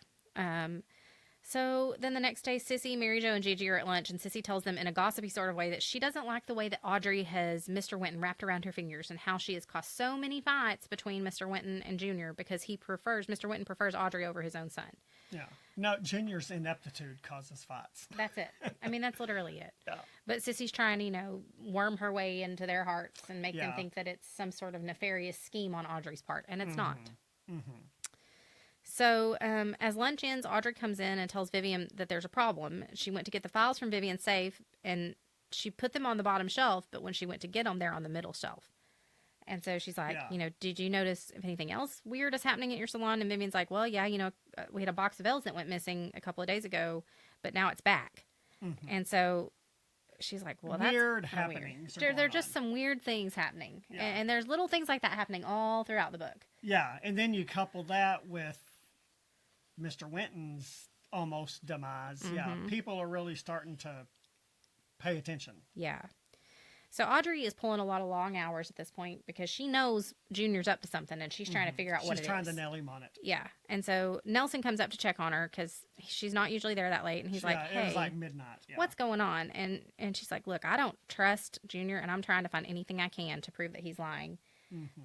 So then the next day, Sissy, Mary Jo, and Gigi are at lunch, and Sissy tells them in a gossipy sort of way that she doesn't like the way that Audrey has Mr. Wynton wrapped around her fingers and how she has caused so many fights between Mr. Wynton and Junior because Mr. Wynton prefers Audrey over his own son. Yeah. No, Junior's ineptitude causes fights. That's it. I mean, that's literally it. Yeah. But Sissy's trying to, worm her way into their hearts and make them think that it's some sort of nefarious scheme on Audrey's part, and it's not. Mm-hmm. So as lunch ends, Audrey comes in and tells Vivian that there's a problem. She went to get the files from Vivian's safe, and she put them on the bottom shelf, but when she went to get them, they're on the middle shelf. And so she's like, did you notice if anything else weird is happening at your salon? And Vivian's like, well, yeah, we had a box of L's that went missing a couple of days ago, but now it's back. Mm-hmm. And so she's like, well, that's weird happenings. There are just some weird things happening. Yeah. And there's little things like that happening all throughout the book. Yeah. And then you couple that with Mr. Wynton's almost demise. Mm-hmm. Yeah. People are really starting to pay attention. Yeah. So Audrey is pulling a lot of long hours at this point because she knows Junior's up to something and she's trying to figure out what it is. She's trying to nail him on it. Yeah. And so Nelson comes up to check on her because she's not usually there that late. And he's like, hey, it was like midnight. Yeah. What's going on? And she's like, look, I don't trust Junior and I'm trying to find anything I can to prove that he's lying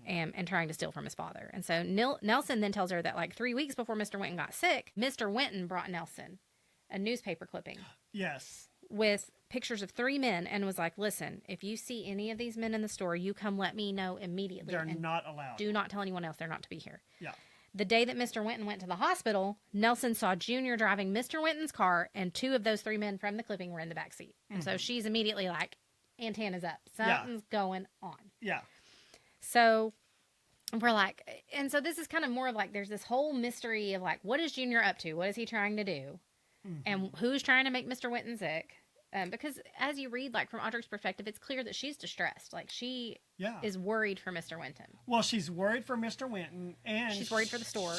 and trying to steal from his father. And so Nelson then tells her that like 3 weeks before Mr. Wynton got sick, Mr. Wynton brought Nelson a newspaper clipping. Yes. With pictures of 3 men and was like, listen, if you see any of these men in the store, you come let me know immediately. They're not allowed. Do not tell anyone else. They're not to be here. Yeah. The day that Mr. Wynton went to the hospital, Nelson saw Junior driving Mr. Wynton's car, and 2 of those 3 men from the clipping were in the back seat. And so she's immediately like, antennas up. Something's going on. Yeah. So we're like, and so this is kind of more of like, there's this whole mystery of like, what is Junior up to? What is he trying to do? And who's trying to make Mr. Wynton sick? Because as you read, like from Audrey's perspective, it's clear that she's distressed. Like she is worried for Mr. Wynton. Well, she's worried for Mr. Wynton, and she's worried for the store.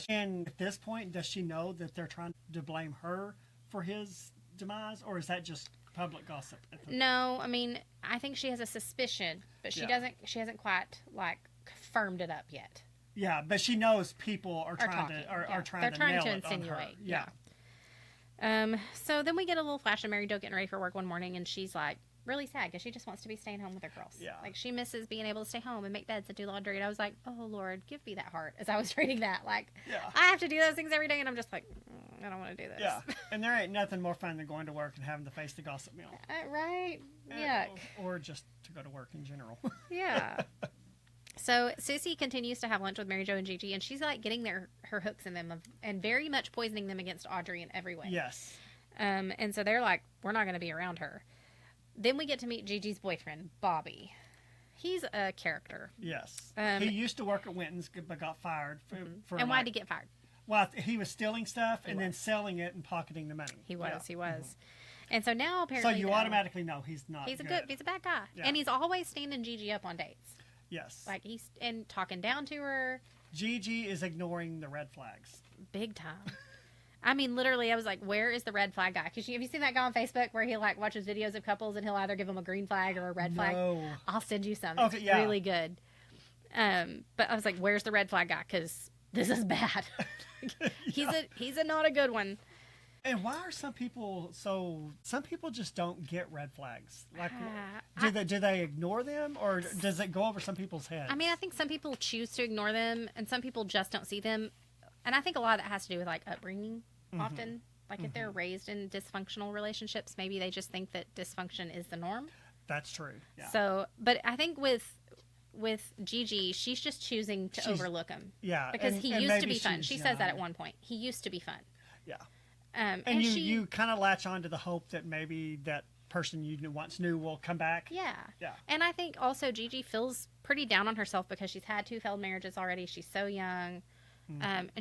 And at this point, does she know that they're trying to blame her for his demise, or is that just public gossip? No, I mean, I think she has a suspicion, but she doesn't. She hasn't quite like firmed it up yet. Yeah, but she knows people are trying to insinuate. Yeah. So then we get a little flash of Mary Jo getting ready for work one morning, and she's like really sad because she just wants to be staying home with her girls. Yeah. Like she misses being able to stay home and make beds and do laundry. And I was like, oh Lord, give me that heart. As I was reading that, like, I have to do those things every day, and I'm just like, I don't want to do this. Yeah. And there ain't nothing more fun than going to work and having to face the gossip mill. Right? Yuck. Or just to go to work in general. Yeah. So Sissy continues to have lunch with Mary Jo and Gigi, and she's like getting her hooks in them and very much poisoning them against Audrey in every way. Yes. And so they're like, we're not going to be around her. Then we get to meet Gigi's boyfriend, Bobby. He's a character. Yes. He used to work at Wynton's but got fired for And why did he get fired? Well, he was stealing stuff and then selling it and pocketing the money. He was. And so now apparently... So you automatically know he's not he's a bad guy. Yeah. And he's always standing Gigi up on dates. Yes. Like he's talking down to her. Gigi is ignoring the red flags. Big time. I mean, literally, I was like, where is the red flag guy? Because have you seen that guy on Facebook where he like watches videos of couples and he'll either give them a green flag or a red flag? I'll send you some. It's really good. But I was like, where's the red flag guy? Because this is bad. He's a not a good one. And why are some people just don't get red flags? Like, do they ignore them, or does it go over some people's heads? I mean, I think some people choose to ignore them, and some people just don't see them. And I think a lot of that has to do with like upbringing. Often, like if they're raised in dysfunctional relationships, maybe they just think that dysfunction is the norm. That's true. Yeah. So, but I think with Gigi, she's just choosing to overlook him. Yeah, because he used to be fun. She says that at one point. He used to be fun. Yeah. And you kind of latch on to the hope that maybe that person you once knew will come back. Yeah. Yeah. And I think also Gigi feels pretty down on herself because she's had 2 failed marriages already. She's so young. And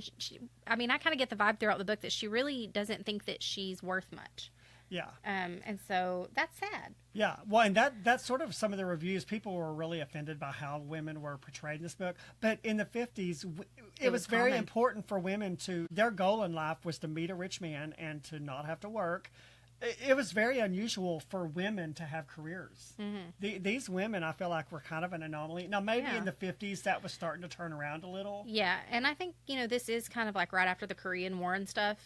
I mean, I kind of get the vibe throughout the book that she really doesn't think that she's worth much. Yeah. And so that's sad. Yeah. Well, and that's sort of some of the reviews. People were really offended by how women were portrayed in this book. But in the 50s, it was very important for women their goal in life was to meet a rich man and to not have to work. It was very unusual for women to have careers. These women, I feel like, were kind of an anomaly. Now, maybe in the 50s that was starting to turn around a little. Yeah, and I think, this is kind of like right after the Korean War and stuff.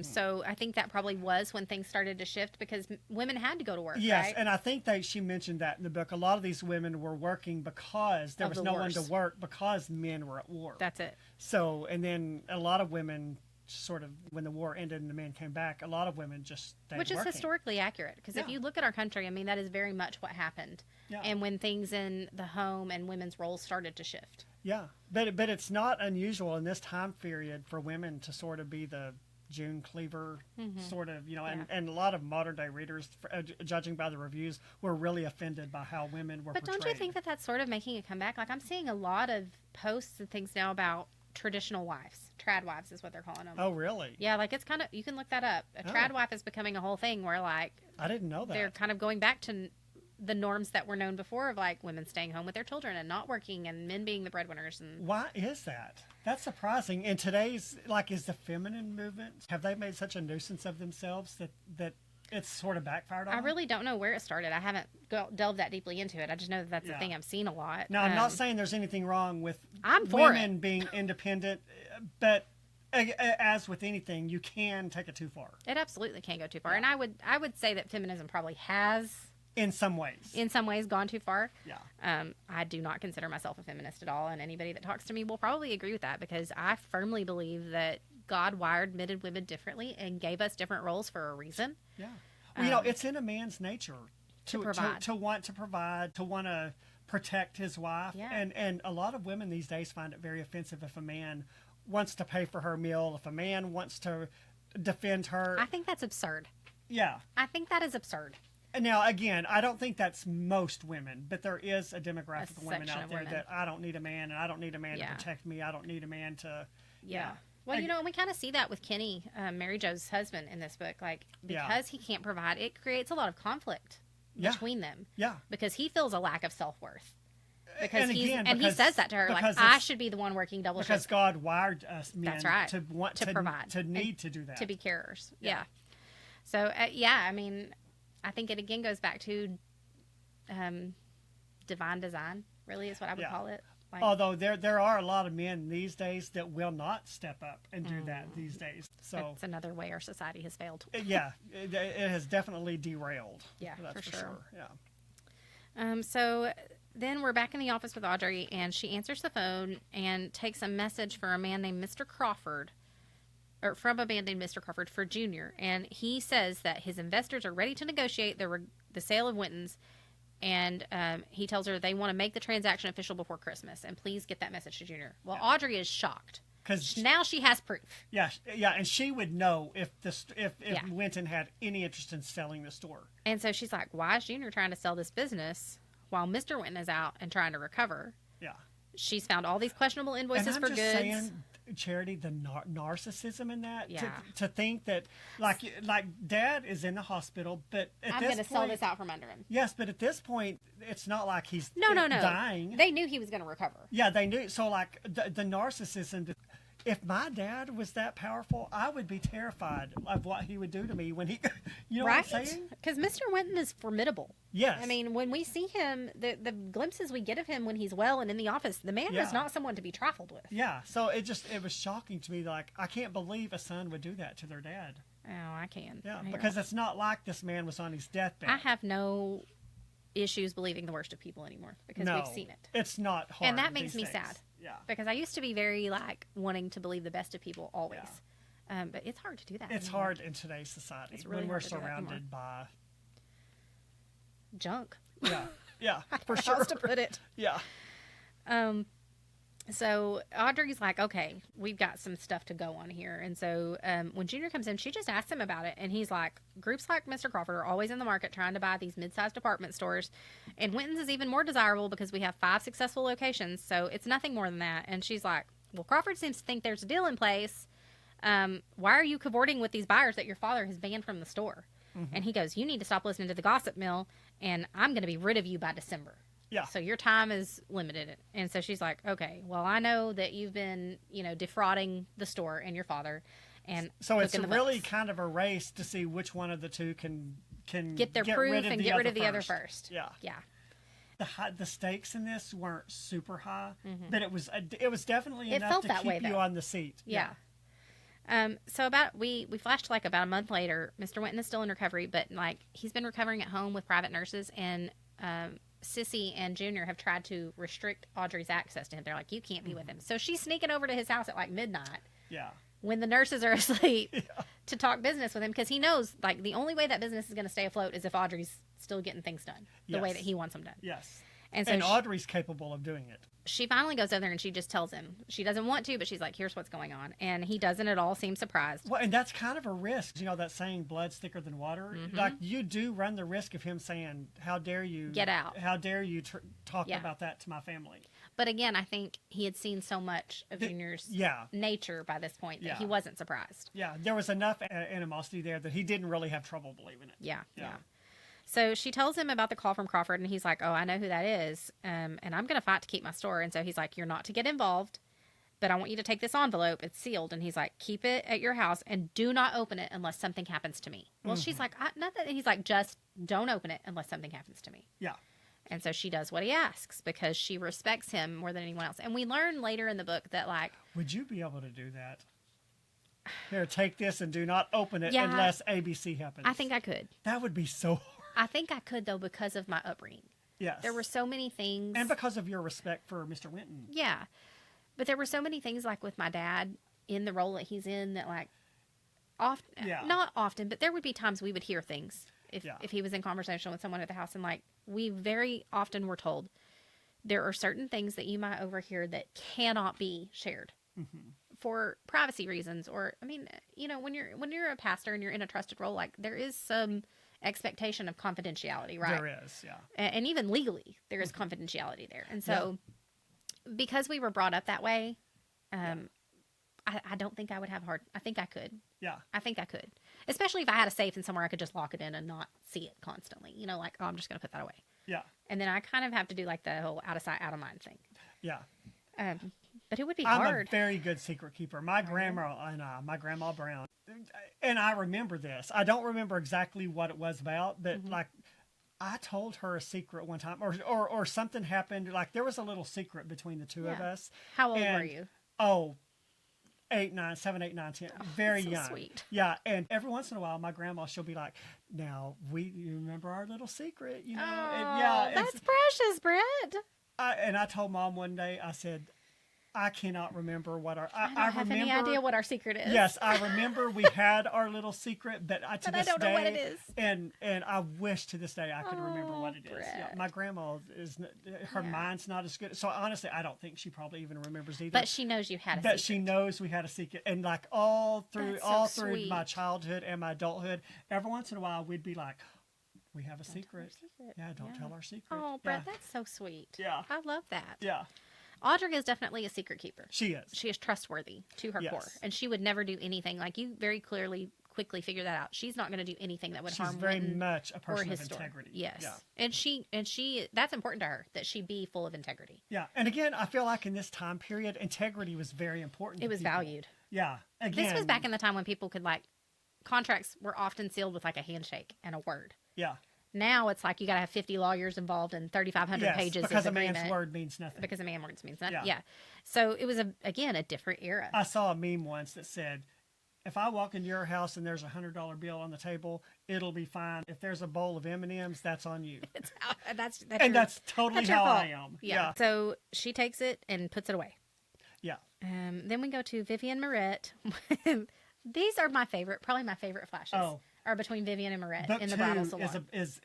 So I think that probably was when things started to shift because women had to go to work, yes, right? And I think she mentioned that in the book. A lot of these women were working because there was no one to work because men were at war. That's it. So, and then a lot of women sort of, when the war ended and the men came back, a lot of women just stayed Which is working. historically accurate, because if you look at our country, I mean, that is very much what happened. Yeah. And when things in the home and women's roles started to shift. Yeah, but it's not unusual in this time period for women to sort of be the June Cleaver, sort of, and a lot of modern day readers, judging by the reviews, were really offended by how women were portrayed. But don't you think that that's sort of making a comeback? Like, I'm seeing a lot of posts and things now about traditional wives. Trad wives is what they're calling them. Oh, really? Yeah, like it's kind of, you can look that up. A trad wife is becoming a whole thing where like... I didn't know that. They're kind of going back to the norms that were known before of like women staying home with their children and not working and men being the breadwinners. And why is that? That's surprising. In today's, like, is the feminine movement, have they made such a nuisance of themselves that it's sort of backfired on I them? really don't know where it started. I haven't delved that deeply into it. I just know that that's a thing I've seen a lot. Now, I'm not saying there's anything wrong with women being independent, but as with anything, you can take it too far. It absolutely can go too far. And I would say that feminism probably has... In some ways gone too far. Yeah. I do not consider myself a feminist at all, and anybody that talks to me will probably agree with that because I firmly believe that God wired men and women differently and gave us different roles for a reason. Yeah. Well, it's in a man's nature to provide. To want to provide, to want to protect his wife. Yeah. And a lot of women these days find it very offensive if a man wants to pay for her meal, if a man wants to defend her. I think that's absurd. Yeah. I think that is absurd. Now, again, I don't think that's most women, but there is a demographic of women out there that I don't need a man, and I don't need a man to protect me. I don't need a man to... Yeah. Well, we kind of see that with Kenny, Mary Jo's husband in this book. Like, because he can't provide, it creates a lot of conflict between them. Yeah. Because he feels a lack of self-worth. Because he says that to her, like, I should be the one working double shift. Because God wired us men That's right. to want to provide. To need to do that. To be carers. Yeah. So, I mean... I think it again goes back to divine design, really is what I would call it. Like, although there are a lot of men these days that will not step up and do that these days. So it's another way our society has failed. It has definitely derailed. Yeah, that's for sure. Yeah. So then we're back in the office with Audrey, and she answers the phone and takes a message for a man named Mr. Crawford. Or from a man named Mr. Crawford for Junior, and he says that his investors are ready to negotiate the sale of Wintons, and he tells her they want to make the transaction official before Christmas, and please get that message to Junior. Well, Audrey is shocked because now she has proof. Yeah, and she would know if Wynton had any interest in selling the store. And so she's like, "Why is Junior trying to sell this business while Mr. Wynton is out and trying to recover?" Yeah, she's found all these questionable invoices for goods. Saying, Charity, the narcissism in that, to think that like Dad is in the hospital, but I'm going to sell this out from under him. Yes, but at this point, it's not like he's no dying. They knew he was going to recover. Yeah, they knew. So like the narcissism, if my dad was that powerful, I would be terrified of what he would do to me when he, you know what I'm saying? Because Mr. Wynton is formidable. Yes. I mean, when we see him, the glimpses we get of him when he's well and in the office, the man is not someone to be trifled with. Yeah. So it was shocking to me. Like, I can't believe a son would do that to their dad. Oh, I can. Yeah, because it's not like this man was on his deathbed. I have no issues believing the worst of people anymore because we've seen it. It's not hard. And that makes me sad. Yeah. Because I used to be very like wanting to believe the best of people always. Yeah. But it's hard to do that. It's hard in today's society when we're surrounded by junk. Yeah. Yeah. For sure. How to put it. Yeah. So Audrey's like, okay, we've got some stuff to go on here. And so when Junior comes in, she just asks him about it. And he's like, groups like Mr. Crawford are always in the market trying to buy these mid-sized department stores. And Wynton's is even more desirable because we have 5 successful locations. So it's nothing more than that. And she's like, well, Crawford seems to think there's a deal in place. Why are you cavorting with these buyers that your father has banned from the store? Mm-hmm. And he goes, you need to stop listening to the gossip mill. And I'm going to be rid of you by December. Yeah. So your time is limited. And so she's like, okay, well, I know that you've been, defrauding the store and your father. And so it's really kind of a race to see which one of the two can get their proof and get rid of the other first. Yeah. Yeah. The stakes in this weren't super high, but it was definitely enough to keep you on the seat. Yeah. So we flashed like about a month later. Mr. Wynton is still in recovery, but like he's been recovering at home with private nurses, and Sissy and Junior have tried to restrict Audrey's access to him. They're like, you can't be with him. So she's sneaking over to his house at like midnight. Yeah. When the nurses are asleep to talk business with him, because he knows like the only way that business is going to stay afloat is if Audrey's still getting things done the way that he wants them done. Yes. And Audrey's capable of doing it. She finally goes over there and she just tells him. She doesn't want to, but she's like, here's what's going on. And he doesn't at all seem surprised. Well, and that's kind of a risk. You know, that saying, blood's thicker than water? Mm-hmm. Like, you do run the risk of him saying, how dare you... Get out. How dare you talk about that to my family? But again, I think he had seen so much of Junior's nature by this point that he wasn't surprised. Yeah, there was enough animosity there that he didn't really have trouble believing it. Yeah. So she tells him about the call from Crawford, and he's like, oh, I know who that is, and I'm going to fight to keep my store. And so he's like, you're not to get involved, but I want you to take this envelope. It's sealed. And he's like, keep it at your house and do not open it unless something happens to me. Well, she's like, nothing. And he's like, just don't open it unless something happens to me. Yeah. And so she does what he asks because she respects him more than anyone else. And we learn later in the book that, like... Would you be able to do that? Here, take this and do not open it unless ABC happens. I think I could. That would be so hard. I think I could, though, because of my upbringing. Yes. There were so many things. And because of your respect for Mr. Wynton. Yeah. But there were so many things, like with my dad, in the role that he's in, that, like, often, not often, but there would be times we would hear things if he was in conversation with someone at the house. And, like, we very often were told there are certain things that you might overhear that cannot be shared for privacy reasons. Or, I mean, when you're a pastor and you're in a trusted role, like, there is some expectation of confidentiality, right? There is, yeah. And even legally, there is confidentiality there. And so, because we were brought up that way, I don't think I would have I think I could. Yeah. I think I could. Especially if I had a safe and somewhere I could just lock it in and not see it constantly. Like, oh, I'm just going to put that away. Yeah. And then I kind of have to do, like, the whole out of sight, out of mind thing. Yeah. But it would be hard. I'm a very good secret keeper. My grandma and my grandma Brown, and I remember this. I don't remember exactly what it was about, but like I told her a secret one time, or something happened. Like there was a little secret between the two of us. How old were you? Oh, 7, 8, 9, 10. Very so young. Sweet. Yeah, and every once in a while, my grandma, she'll be like, "Now you remember our little secret, you know?" Oh, that's precious, Brett. I told Mom one day, I said, I cannot remember what our... I don't have any idea what our secret is. Yes, I remember we had our little secret, but to this I don't day... know what it is. And I wish to this day I could remember what it is. Yeah, my grandma, her mind's not as good. So honestly, I don't think she probably even remembers either. But she knows you had a secret. But she knows we had a secret. And like all through my childhood and my adulthood, every once in a while we'd be like... We have a secret. Yeah, don't tell our secret. Oh, Brett, that's so sweet. Yeah. I love that. Yeah. Audrey is definitely a secret keeper. She is. She is trustworthy to her core. And she would never do anything. Like, you very clearly quickly figure that out. She's not going to do anything that would harm She's very Wynton much a or person his of story. integrity. Yes. Yeah. And she that's important to her, that she be full of integrity. Yeah. And again, I feel like in this time period, integrity was very important. It was valued. Yeah. Again, this was back in the time when people could contracts were often sealed with a handshake and a word. Yeah. Now it's you got to have 50 lawyers involved and 3,500 pages because of a agreement. man's word means nothing. Because a man's word means nothing. Yeah. So it was, a different era. I saw a meme once that said, if I walk into your house and there's $100 bill on the table, it'll be fine. If there's a bowl of M&Ms, that's on you. That's totally how I am. Yeah. So she takes it and puts it away. Yeah. Then we go to Vivian Moret. These are probably my favorite flashes. Are between Vivian and Moret in the bridal salon. Is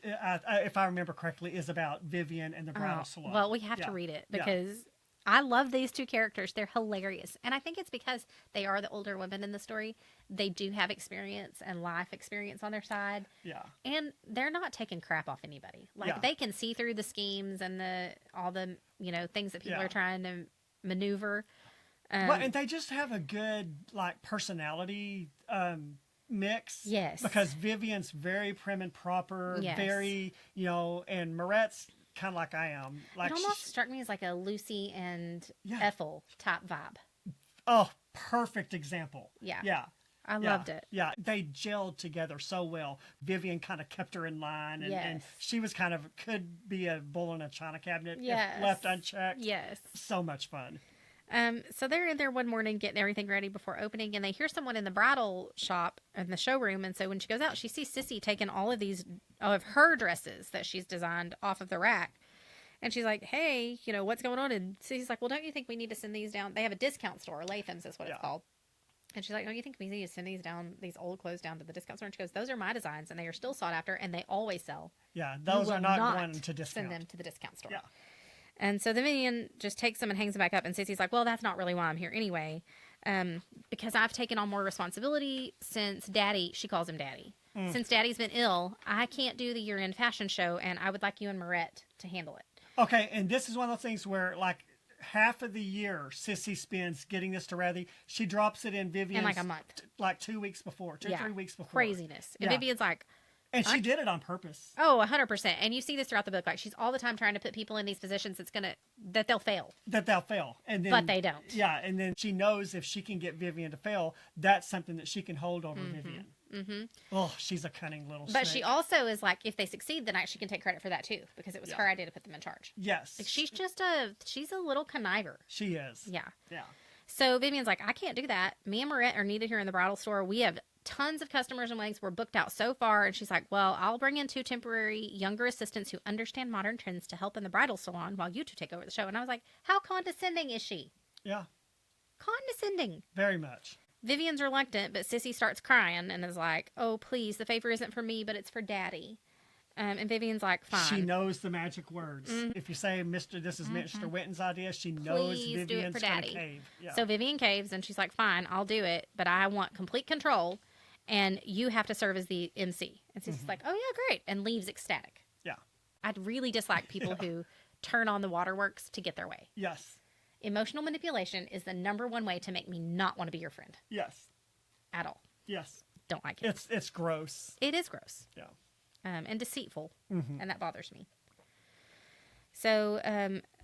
if I remember correctly, is about Vivian and the bridal salon. Well, we have to read it because I love these two characters. They're hilarious. And I think it's because they are the older women in the story. They do have experience and life experience on their side. Yeah. And they're not taking crap off anybody. They can see through the schemes and all the things that people are trying to maneuver. And they just have a good personality mix. Yes. Because Vivian's very prim and proper, very, and Moret's kind of like I am. It almost struck me as a Lucy and Ethel type vibe. Oh, perfect example. Yeah. Yeah. I loved it. Yeah, they gelled together so well. Vivian kind of kept her in line, and she was could be a bull in a china cabinet if left unchecked. Yes. So much fun. So they're in there one morning getting everything ready before opening, and they hear someone in the bridal shop in the showroom. And so when she goes out, she sees Sissy taking all of her dresses that she's designed off of the rack. And she's like, hey, what's going on? And Sissy's like, well, don't you think we need to send these down? They have a discount store. Latham's is what it's called. And she's like, don't you think we need to send these old clothes down to the discount store? And she goes, those are my designs, and they are still sought after, and they always sell. Yeah, those are not going to discount. Send them to the discount store. Yeah. And so the Vivian just takes them and hangs them back up. And Sissy's like, well, that's not really why I'm here anyway. Because I've taken on more responsibility since Daddy, she calls him Daddy. Since Daddy's been ill, I can't do the year-end fashion show, and I would like you and Moret to handle it. Okay, and this is one of those things where, half of the year Sissy spends getting this to ready. She drops it in Vivian's... In a month. 2 weeks before, 3 weeks before. Craziness. And Vivian's like... And she did it on purpose. Oh, 100%. And you see this throughout the book. She's all the time trying to put people in these positions that they'll fail. And then, but they don't. Yeah, and then she knows if she can get Vivian to fail, that's something that she can hold over Vivian. Mm-hmm. Oh, she's a cunning little snake. But she also is if they succeed, then she can take credit for that too, because it was her idea to put them in charge. Yes. She's a little conniver. She is. Yeah. Yeah. So Vivian's like, I can't do that. Me and Moret are needed here in the bridal store. We have tons of customers and weddings. We're booked out so far. And she's like, well, I'll bring in 2 temporary younger assistants who understand modern trends to help in the bridal salon while you 2 take over the show. And I was like, how condescending is she? Yeah. Condescending. Very much. Vivian's reluctant, but Sissy starts crying and is like, oh, please, the favor isn't for me, but it's for Daddy. And Vivian's like, fine. She knows the magic words. Mm-hmm. If you say, this is Mr. Wynton's idea, she knows Please Vivian's going to cave. Yeah. So Vivian caves, and she's like, fine, I'll do it, but I want complete control, and you have to serve as the MC. And Sissy's like, oh, yeah, great, and leaves ecstatic. Yeah. I'd really dislike people who turn on the waterworks to get their way. Yes. Emotional manipulation is the #1 way to make me not want to be your friend. Yes. At all. Yes. Don't like it. It's gross. It is gross. Yeah. And deceitful, and that bothers me. So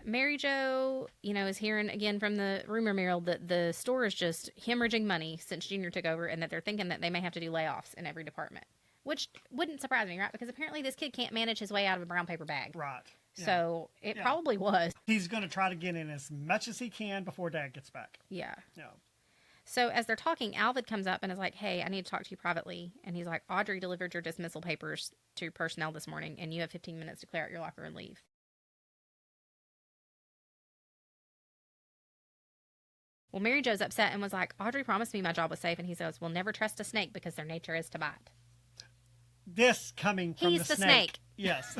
Mary Jo, is hearing again from the rumor mill that the store is just hemorrhaging money since Junior took over, and that they're thinking that they may have to do layoffs in every department, which wouldn't surprise me, right? Because apparently this kid can't manage his way out of a brown paper bag. Right. Yeah. So it probably was. He's going to try to get in as much as he can before Dad gets back. Yeah. Yeah. So as they're talking, Alvid comes up and is like, hey, I need to talk to you privately. And he's like, Audrey delivered your dismissal papers to personnel this morning, and you have 15 minutes to clear out your locker and leave. Well, Mary Jo's upset and was like, Audrey promised me my job was safe. And he says, well, never trust a snake because their nature is to bite. This coming from He's the snake. Yes.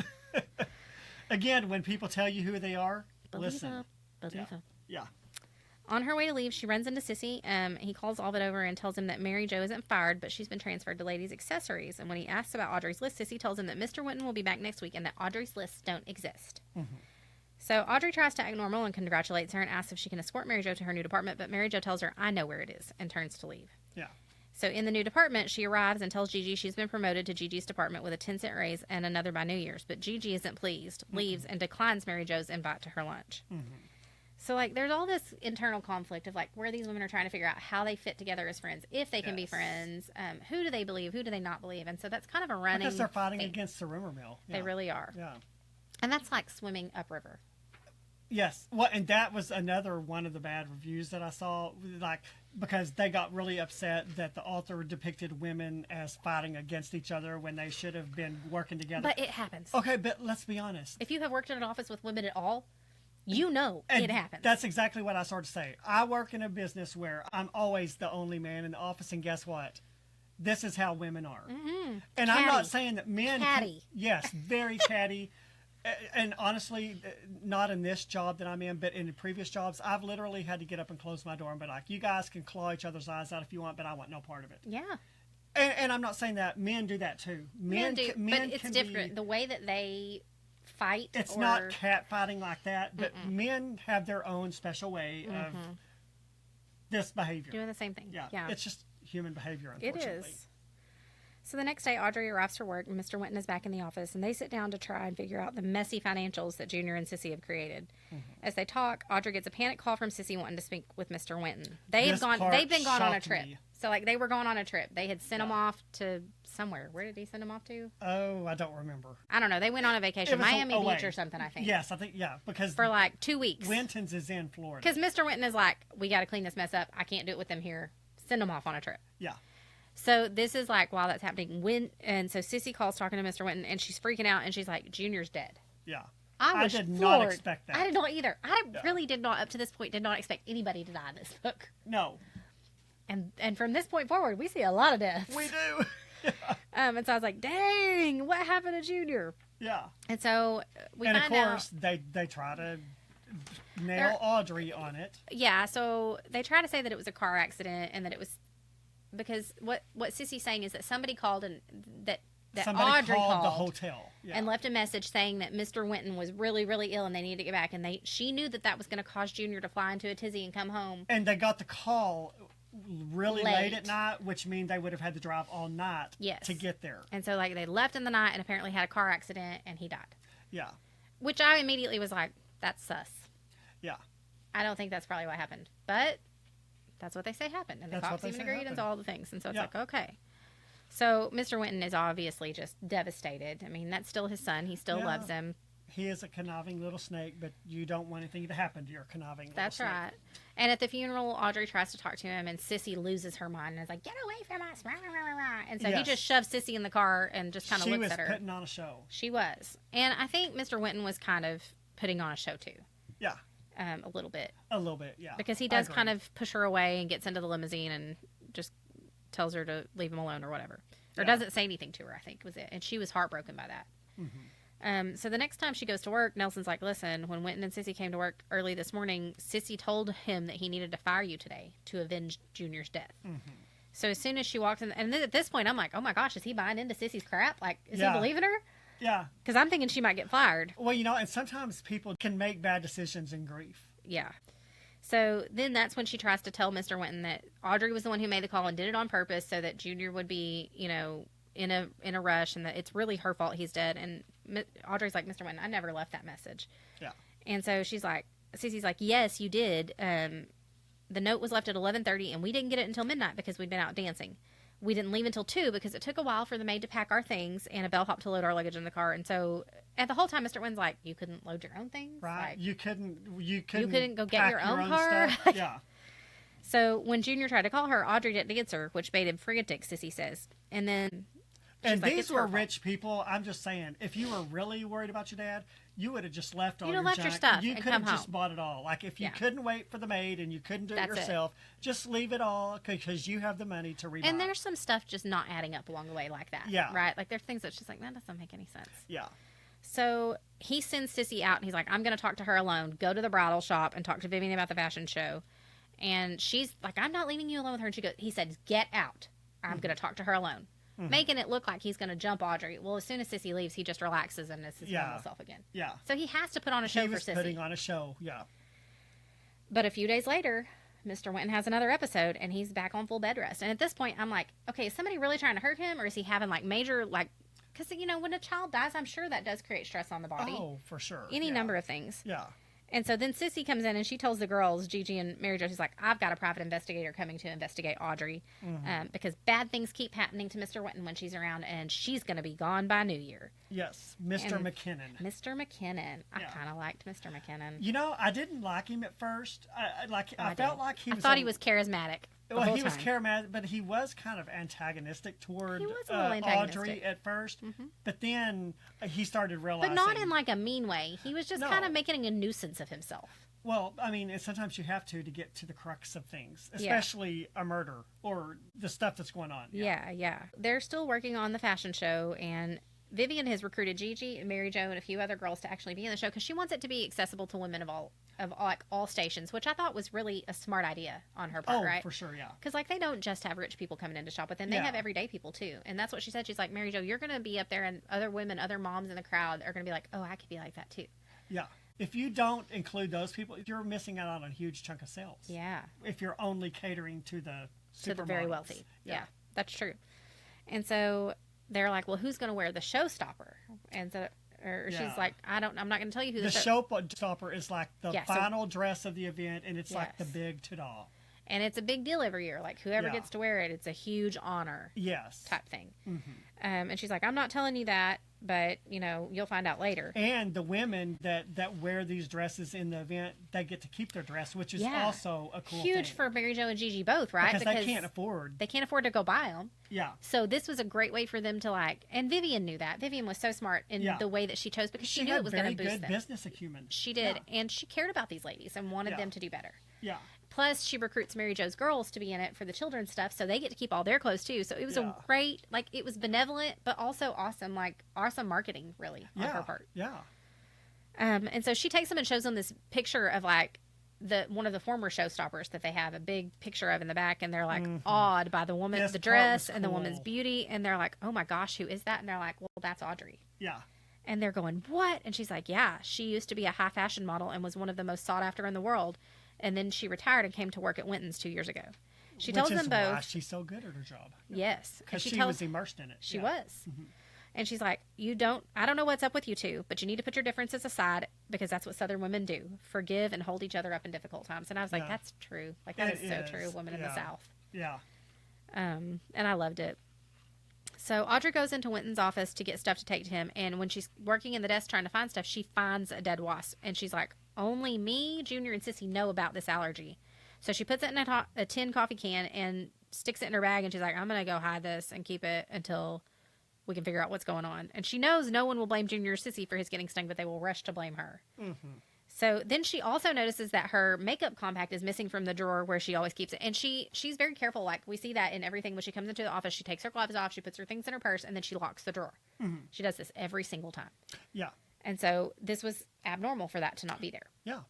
Again, when people tell you who they are, listen. Believe him. Yeah. On her way to leave, she runs into Sissy. He calls Alvid over and tells him that Mary Jo isn't fired, but she's been transferred to ladies' accessories. And when he asks about Audrey's list, Sissy tells him that Mr. Wynton will be back next week and that Audrey's lists don't exist. Mm-hmm. So Audrey tries to act normal and congratulates her and asks if she can escort Mary Jo to her new department, but Mary Jo tells her, I know where it is, and turns to leave. Yeah. So in the new department, she arrives and tells Gigi she's been promoted to Gigi's department with a 10-cent raise and another by New Year's. But Gigi isn't pleased, leaves, and declines Mary Jo's invite to her lunch. So, like, there's all this internal conflict of, like, where these women are trying to figure out how they fit together as friends, if they can be friends, who do they believe, who do they not believe. And so that's kind of a running Because they're fighting thing. against the rumor mill. They really are. Yeah. And that's like swimming upriver. Yes. Well, and that was another one of the bad reviews that I saw, like, because they got really upset that the author depicted women as fighting against each other when they should have been working together. But it happens. Okay, but let's be honest. If you have worked in an office with women at all, you know it happens. That's exactly what I started to say. I work in a business where I'm always the only man in the office, and guess what? This is how women are. And catty. I'm not saying that men... Catty. Yes, very catty. And honestly, not in this job that I'm in, but in previous jobs, I've literally had to get up and close my door and be like, you guys can claw each other's eyes out if you want, but I want no part of it. Yeah. And I'm not saying that. Men do that too. Men do, men but it's can different. Be, the way that they fight. It's not cat fighting like that, but men have their own special way of this behavior. Doing the same thing. Yeah. It's just human behavior, unfortunately. It is. So the next day, Audrey arrives for work, and Mr. Wynton is back in the office, and they sit down to try and figure out the messy financials that Junior and Sissy have created. As they talk, Audrey gets a panic call from Sissy wanting to speak with Mr. Wynton. They've been gone on a trip. So, like, they were going on a trip. They had sent him off to somewhere. Where did he send him off to? Oh, I don't remember. I don't know. They went on a vacation. Miami Beach or something, I think. Yes, I think, because... For, like, 2 weeks. Wintons is in Florida. Because Mr. Wynton is like, we got to clean this mess up. I can't do it with them here. Send them off on a trip. Yeah. So this is like while that's happening. And so Sissy calls talking to Mr. Wynton, and she's freaking out, and she's like, Junior's dead. Yeah. I did not expect that. I did not either. I really did not, up to this point, did not expect anybody to die in this book. No. And from this point forward, we see a lot of deaths. We do. And so I was like, dang, what happened to Junior? Yeah. And so we find out. And of course, they try to nail Audrey on it. Yeah, so they try to say that it was a car accident and that it was... Because what Sissy's saying is that somebody called and that somebody Audrey called the hotel and left a message saying that Mr. Wynton was really, really ill and they needed to get back. And she knew that was going to cause Junior to fly into a tizzy and come home. And they got the call really late at night, which means they would have had to drive all night to get there. And so, like, they left in the night and apparently had a car accident and he died. Yeah. Which I immediately was like, that's sus. Yeah. I don't think that's probably what happened. But... that's what they say happened. And the cops even agreed and all the things. And so it's like, okay. So Mr. Wynton is obviously just devastated. I mean, that's still his son. He still loves him. He is a conniving little snake, but you don't want anything to happen to your conniving little snake. That's right. And at the funeral, Audrey tries to talk to him, and Sissy loses her mind and is like, get away from us. Rah, rah, rah, rah. And so he just shoves Sissy in the car and just kind of looks at her. She was putting on a show. She was. And I think Mr. Wynton was kind of putting on a show, too. Yeah. A little bit. A little bit, yeah. Because he does kind of push her away and gets into the limousine and just tells her to leave him alone or whatever. Or doesn't say anything to her, I think was it. And she was heartbroken by that. So the next time she goes to work, Nelson's like, listen, when Wynton and Sissy came to work early this morning, Sissy told him that he needed to fire you today to avenge Junior's death. So as soon as she walks in, and then at this point, I'm like, oh my gosh, is he buying into Sissy's crap? Like, is he believing her? Yeah. Because I'm thinking she might get fired. Well, and sometimes people can make bad decisions in grief. Yeah. So then that's when she tries to tell Mr. Wynton that Audrey was the one who made the call and did it on purpose so that Junior would be, in a rush and that it's really her fault he's dead. And Audrey's like, Mr. Wynton, I never left that message. Yeah. And so Sissy's like, yes, you did. The note was left at 11:30 and we didn't get it until midnight because we'd been out dancing. We didn't leave until 2 because it took a while for the maid to pack our things and a bellhop to load our luggage in the car. And so at the whole time, Mr. Wynn's like, you couldn't load your own things? Right. Like, you couldn't go get your own car? Yeah. So when Junior tried to call her, Audrey didn't answer, which made him frantic, Sissy says. And then and these were rich people. I'm just saying, if you were really worried about your dad, you would have just left all your junk. your stuff You and could have come just home. bought it all. Like, if you couldn't wait for the maid and you couldn't do it yourself, just leave it all because you have the money to rebuy. And there's some stuff just not adding up along the way like that. Yeah. Right? Like, there's things that's just like, that doesn't make any sense. Yeah. So he sends Sissy out, and he's like, I'm going to talk to her alone. Go to the bridal shop and talk to Vivian about the fashion show. And she's like, I'm not leaving you alone with her. And he said, get out. I'm going to talk to her alone. Making it look like he's going to jump Audrey. Well, as soon as Sissy leaves, he just relaxes and is his normal self again. Yeah. So he has to put on a show for Sissy. He was putting on a show, yeah. But a few days later, Mr. Wynton has another episode, and he's back on full bed rest. And at this point, I'm like, okay, is somebody really trying to hurt him, or is he having like major like? Because when a child dies, I'm sure that does create stress on the body. Oh, for sure. Any number of things. Yeah. And so then Sissy comes in and she tells the girls, Gigi and Mary Jo, she's like, I've got a private investigator coming to investigate Audrey because bad things keep happening to Mr. Wynton when she's around, and she's going to be gone by New Year. Yes, Mr. McKinnon. Mr. McKinnon. I kind of liked Mr. McKinnon. I didn't like him at first. I felt like he was... I thought he was charismatic. Well, he was charismatic, but he was kind of antagonistic toward Audrey at first. But then he started realizing... But not in like a mean way. He was just kind of making a nuisance of himself. Well, I mean, sometimes you have to get to the crux of things, especially a murder or the stuff that's going on. Yeah. They're still working on the fashion show, and Vivian has recruited Gigi and Mary Jo and a few other girls to actually be in the show because she wants it to be accessible to women of all stations, which I thought was really a smart idea on her part, right? Oh, for sure, yeah. Because like they don't just have rich people coming in to shop with them; they have everyday people too, and that's what she said. She's like, Mary Jo, you're going to be up there, and other women, other moms in the crowd are going to be like, oh, I could be like that too. Yeah. If you don't include those people, you're missing out on a huge chunk of sales. Yeah. If you're only catering to the very wealthy. Yeah, that's true. And so they're like, well, who's going to wear the showstopper? And so, she's like, I'm not going to tell you who the showstopper is like the final dress of the event, and it's like the big ta-da. And it's a big deal every year. Like whoever gets to wear it, it's a huge honor. Yes. Type thing. And she's like, I'm not telling you that, but you'll find out later. And the women that wear these dresses in the event, they get to keep their dress, which is also a cool huge thing. For Mary Jo and Gigi both, right? Because they can't afford to go buy them. Yeah. So this was a great way for them to and Vivian knew that. Vivian was so smart in the way that she chose because she knew it was going to boost them. She had very good business acumen. She did, and she cared about these ladies and wanted them to do better. Yeah. Plus, she recruits Mary Jo's girls to be in it for the children's stuff, so they get to keep all their clothes too. So it was a great, it was benevolent, but also awesome marketing, really, on her part. Yeah. And so she takes them and shows them this picture of one of the former showstoppers that they have a big picture of in the back, and they're awed by the woman, the dress, and the woman's beauty, and they're like, oh my gosh, who is that? And they're like, well, that's Audrey. Yeah. And they're going, what? And she's like, yeah, she used to be a high fashion model and was one of the most sought after in the world. And then she retired and came to work at Wintons 2 years ago. She tells them both. Why she's so good at her job. Yes. Because she was immersed in it. She was. And she's like, I don't know what's up with you two, but you need to put your differences aside because that's what Southern women do. Forgive and hold each other up in difficult times. And I was like, that's true. That is so true, women in the South. Yeah. And I loved it. So Audrey goes into Wynton's office to get stuff to take to him. And when she's working in the desk trying to find stuff, she finds a dead wasp. And she's like, only me, Junior, and Sissy know about this allergy. So she puts it in a tin coffee can and sticks it in her bag. And she's like, I'm going to go hide this and keep it until we can figure out what's going on. And she knows no one will blame Junior or Sissy for his getting stung, but they will rush to blame her. So then she also notices that her makeup compact is missing from the drawer where she always keeps it. And she's very careful. Like, we see that in everything. When she comes into the office, she takes her gloves off, she puts her things in her purse, and then she locks the drawer. She does this every single time. Yeah. And so this was abnormal for that to not be there. Yeah.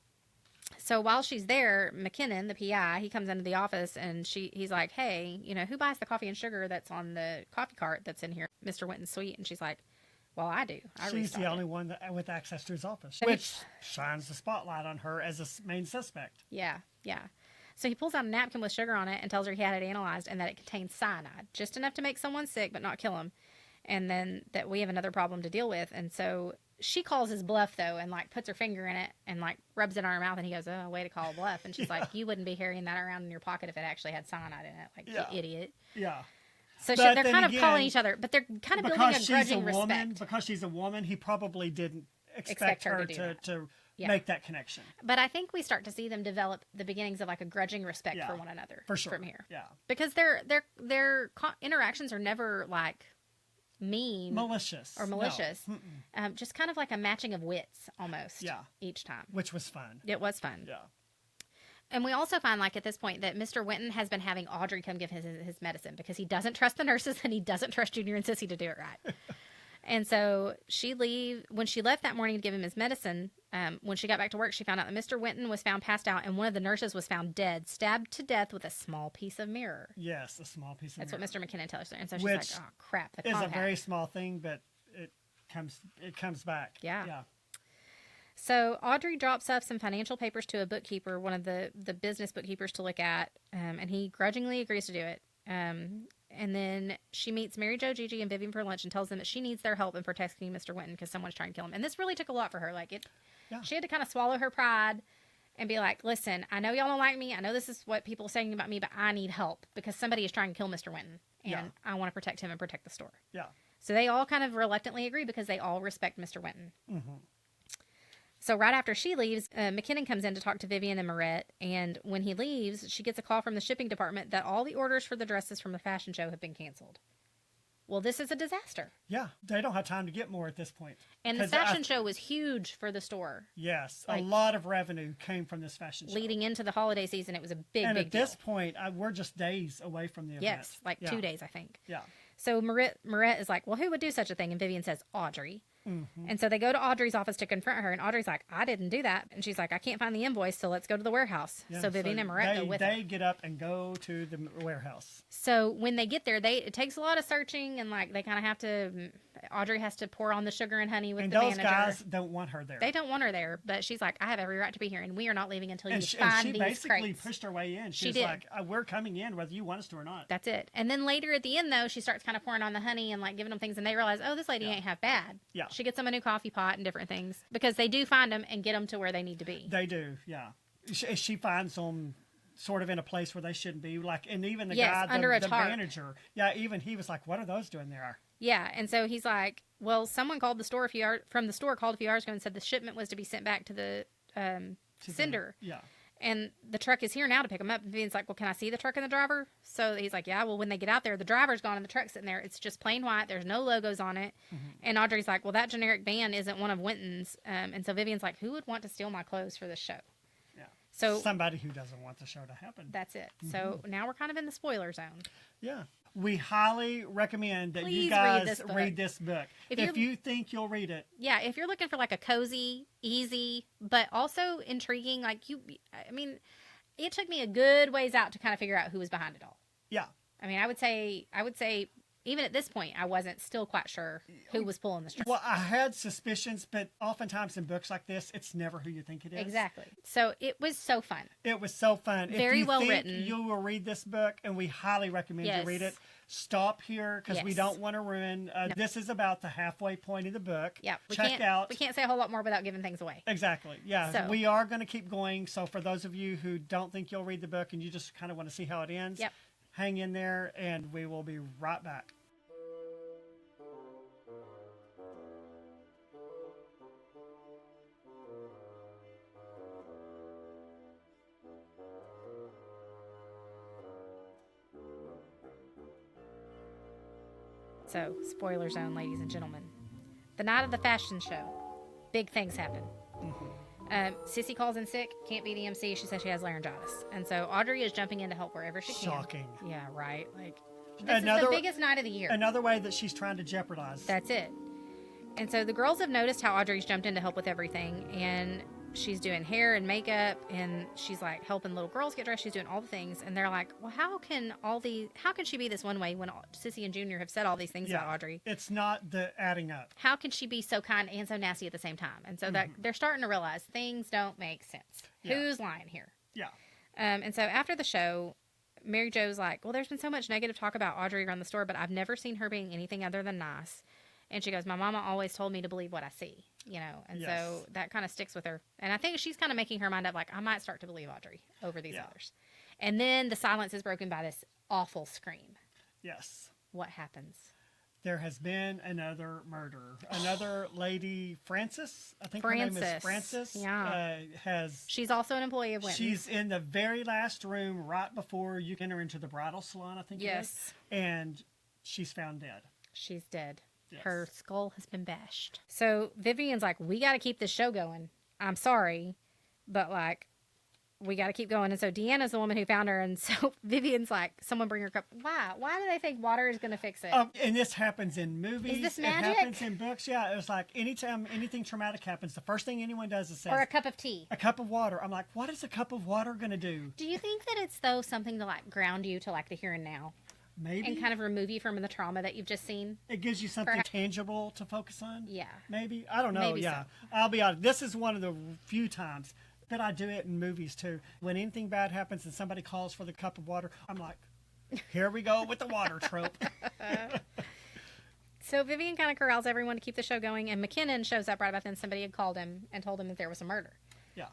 So while she's there, McKinnon, the PI, he comes into the office and he's like, hey, who buys the coffee and sugar that's on the coffee cart that's in here, Mr. Wynton's suite? And she's like, well, I do. She's the only one with access to his office, which shines the spotlight on her as a main suspect. Yeah. So he pulls out a napkin with sugar on it and tells her he had it analyzed and that it contains cyanide, just enough to make someone sick but not kill him. And then that we have another problem to deal with. And so she calls his bluff, though, and puts her finger in it and rubs it on her mouth. And he goes, oh, way to call a bluff. And she's like, you wouldn't be carrying that around in your pocket if it actually had cyanide in it. You idiot. Yeah. So they're kind of calling each other, but they're kind of building a grudging respect. Because she's a woman, he probably didn't expect her to make that connection. But I think we start to see them develop the beginnings of a grudging respect for one another from here. Yeah. Because their interactions are never mean, malicious, no. Just kind of like a matching of wits almost. Yeah. Each time, which was fun. It was fun. Yeah. And we also find, at this point, that Mr. Wynton has been having Audrey come give his medicine because he doesn't trust the nurses and he doesn't trust Junior and Sissy to do it right. And so when she left that morning to give him his medicine, when she got back to work, she found out that Mr. Wynton was found passed out and one of the nurses was found dead, stabbed to death with a small piece of mirror. Yes, a small piece of mirror. That's what Mr. McKinnon tells her. And so she's like, oh, crap. It's a very small thing, but it comes back. Yeah. So Audrey drops off some financial papers to a bookkeeper, one of the business bookkeepers, to look at, and he grudgingly agrees to do it. And then she meets Mary Jo, Gigi, and Vivian for lunch and tells them that she needs their help in protecting Mr. Wynton because someone's trying to kill him. And this really took a lot for her. She had to kind of swallow her pride and be like, listen, I know y'all don't like me. I know this is what people are saying about me, but I need help because somebody is trying to kill Mr. Wynton. And I want to protect him and protect the store. Yeah. So they all kind of reluctantly agree because they all respect Mr. Wynton. Mm-hmm. So right after she leaves, McKinnon comes in to talk to Vivian and Marette, and when he leaves, she gets a call from the shipping department that all the orders for the dresses from the fashion show have been canceled. Well, this is a disaster. Yeah, they don't have time to get more at this point. And the fashion show was huge for the store. Yes, a lot of revenue came from this fashion show. Leading into the holiday season, it was a big deal. And at this point, we're just days away from the event. Yes, 2 days, I think. Yeah. So Marette is like, well, who would do such a thing? And Vivian says, Audrey. Mm-hmm. And so they go to Audrey's office to confront her, and Audrey's like, I didn't do that. And she's like, I can't find the invoice, so let's go to the warehouse. Yeah, so Vivian and Marette go with her. They get up and go to the warehouse. So when they get there, it takes a lot of searching, and they kind of have to, Audrey has to pour on the sugar and honey with the manager. And those guys don't want her there. They don't want her there, but she's like, I have every right to be here, and we are not leaving until you find these crates. And she basically pushed her way in. She was like, we're coming in whether you want us to or not. That's it. And then later at the end, though, she starts kind of pouring on the honey and giving them things, and they realize, oh, this lady ain't half bad. Yeah. She gets them a new coffee pot and different things because they do find them and get them to where they need to be. They do, yeah. She finds them sort of in a place where they shouldn't be. And even the guy, the manager, even he was like, what are those doing there? Yeah, and so he's like, well, someone called the store called a few hours ago and said the shipment was to be sent back to the sender. And the truck is here now to pick them up. And Vivian's like, well, can I see the truck and the driver? So he's like, yeah, well, when they get out there, the driver's gone and the truck's sitting there. It's just plain white. There's no logos on it. Mm-hmm. And Audrey's like, well, that generic van isn't one of Wynton's. And so Vivian's like, who would want to steal my clothes for this show? Yeah. So somebody who doesn't want the show to happen. That's it. Mm-hmm. So now we're kind of in the spoiler zone. Yeah. We highly recommend that Please you guys read this book. If you think you'll read it. Yeah, if you're looking for a cozy, easy, but also intriguing, it took me a good ways out to kind of figure out who was behind it all. Yeah. I mean, I would say even at this point, I wasn't still quite sure who was pulling the strings. Well, I had suspicions, but oftentimes in books like this, it's never who you think it is. Exactly. So it was so fun. It was so fun. Very well written. If you will read this book, and we highly recommend you read it, stop here because we don't want to ruin. No. This is about the halfway point of the book. Yeah. We can't say a whole lot more without giving things away. Exactly. Yeah. So, we are going to keep going. So for those of you who don't think you'll read the book and you just kind of want to see how it ends, hang in there, and we will be right back. So, spoiler zone, ladies and gentlemen. The night of the fashion show, big things happen. Mm-hmm. Sissy calls in sick, can't be the MC. She says she has laryngitis. And so Audrey is jumping in to help wherever she can. Shocking. Yeah, right. This is the biggest night of the year. Another way that she's trying to jeopardize. That's it. And so the girls have noticed how Audrey's jumped in to help with everything. And she's doing hair and makeup, and she's helping little girls get dressed. She's doing all the things, and they're like, "Well, how can she be this one way when Sissy and Junior have said all these things about Audrey? It's not the adding up. How can she be so kind and so nasty at the same time?" And so that they're starting to realize things don't make sense. Yeah. Who's lying here? Yeah. And so after the show, Mary Jo's like, "Well, there's been so much negative talk about Audrey around the store, but I've never seen her being anything other than nice." And she goes, "My mama always told me to believe what I see." And so that kind of sticks with her. And I think she's kind of making her mind up, I might start to believe Audrey over these others. And then the silence is broken by this awful scream. Yes. What happens? There has been another murder. Another lady, Frances, I think her name is Frances. Yeah. She's also an employee of Wynton. She's in the very last room right before you enter into the bridal salon, I think it is. And she's found dead. She's dead. Yes. Her skull has been bashed. So Vivian's like, we got to keep this show going. I'm sorry, but we got to keep going. And so Deanna's the woman who found her. And so Vivian's like, someone bring her a cup. Why? Why do they think water is going to fix it? And this happens in movies. Is this magic? It happens in books. Yeah. It was anytime anything traumatic happens, the first thing anyone does is say, or a cup of tea. A cup of water. I'm like, what is a cup of water going to do? Do you think that it's something to ground you to the here and now? Maybe. And kind of remove you from the trauma that you've just seen. It gives you something tangible to focus on. Yeah. Maybe. I don't know. Maybe yeah. So. I'll be honest. This is one of the few times that I do it in movies too. When anything bad happens and somebody calls for the cup of water, I'm like, here we go with the water trope. So Vivian kind of corrals everyone to keep the show going, and McKinnon shows up right about then. Somebody had called him and told him that there was a murder. Yeah.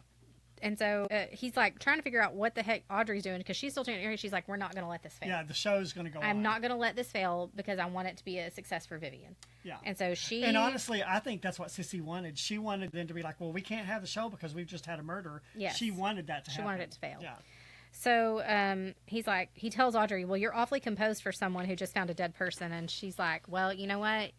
And so he's like trying to figure out what the heck Audrey's doing because she's still trying to hear. She's like, we're not going to let this fail. Yeah, the show's going to go on. I'm not going to let this fail because I want it to be a success for Vivian. Yeah. And so she... And honestly, I think that's what Sissy wanted. She wanted them to be like, well, we can't have the show because we've just had a murder. Yes. She wanted that to happen. She wanted it to fail. Yeah. So he's like, he tells Audrey, well, you're awfully composed for someone who just found a dead person. And she's like, well, you know what?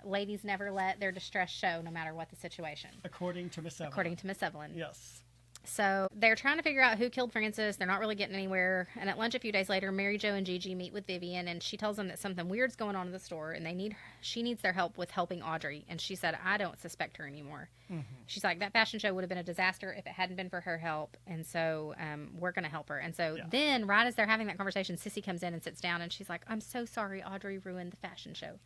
Ladies never let their distress show no matter what the situation. According to Miss Evelyn. According to Miss Evelyn. Yes. So they're trying to figure out who killed Frances. They're not really getting anywhere. And at lunch a few days later, Mary Jo and Gigi meet with Vivian, and she tells them that something weird's going on in the store, and she needs their help with helping Audrey. And she said, I don't suspect her anymore. Mm-hmm. She's like, that fashion show would have been a disaster if it hadn't been for her help, and so we're going to help her. And so then, right as they're having that conversation, Sissy comes in and sits down, and she's like, I'm so sorry Audrey ruined the fashion show.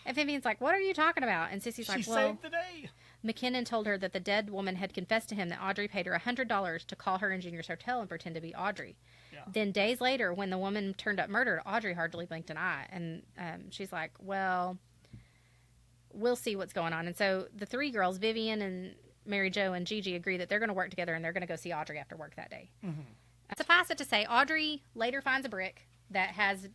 And Vivian's like, what are you talking about? And Sissy's like, well, saved the day. McKinnon told her that the dead woman had confessed to him that Audrey paid her $100 to call her in Junior's hotel and pretend to be Audrey. Yeah. Then days later, when the woman turned up murdered, Audrey hardly blinked an eye. And she's like, well, we'll see what's going on. And so the three girls, Vivian and Mary Jo and Gigi, agree that they're going to work together and they're going to go see Audrey after work that day. Mm-hmm. Suffice it to say, Audrey later finds a brick that has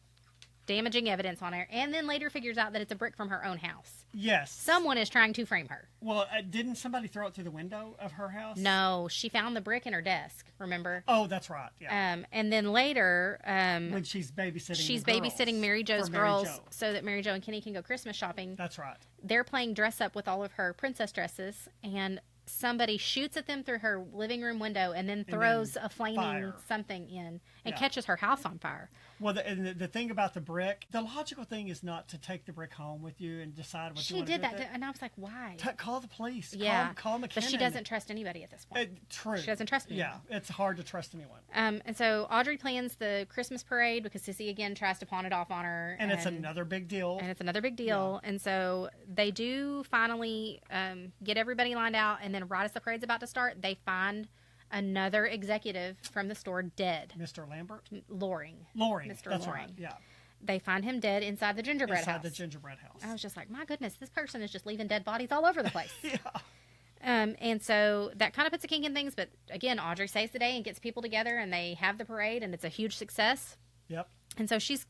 damaging evidence on her, and then later figures out that it's a brick from her own house. Yes. Someone is trying to frame her. Well, didn't somebody throw it through the window of her house? No, she found the brick in her desk, remember? Oh, that's right, yeah. And then later... when she's babysitting She's the babysitting Mary Jo's Mary girls Jo. so that Mary Jo and Kenny can go Christmas shopping. That's right. They're playing dress up with all of her princess dresses, and somebody shoots at them through her living room window and then throws a flaming something in and catches her house on fire. Well, the thing about the brick, the logical thing is not to take the brick home with you and decide what you want to do. She did that, and I was like, why? Call the police. Yeah. Call McKinnon. But she doesn't trust anybody at this point. True. She doesn't trust anyone. Yeah, it's hard to trust anyone. And so Audrey plans the Christmas parade because Sissy again tries to pawn it off on her. And it's another big deal. Yeah. And so they do finally get everybody lined out, and then right as the parade's about to start, they find another executive from the store dead. Mr. Lambert? Loring. Mr. That's Loring. Right, yeah. They find him dead inside the gingerbread house. Inside the gingerbread house. I was just like, my goodness, this person is just leaving dead bodies all over the place. Yeah. And so that kind of puts a kink in things, but again, Audrey saves the day and gets people together, and they have the parade, and it's a huge success. Yep. And so she's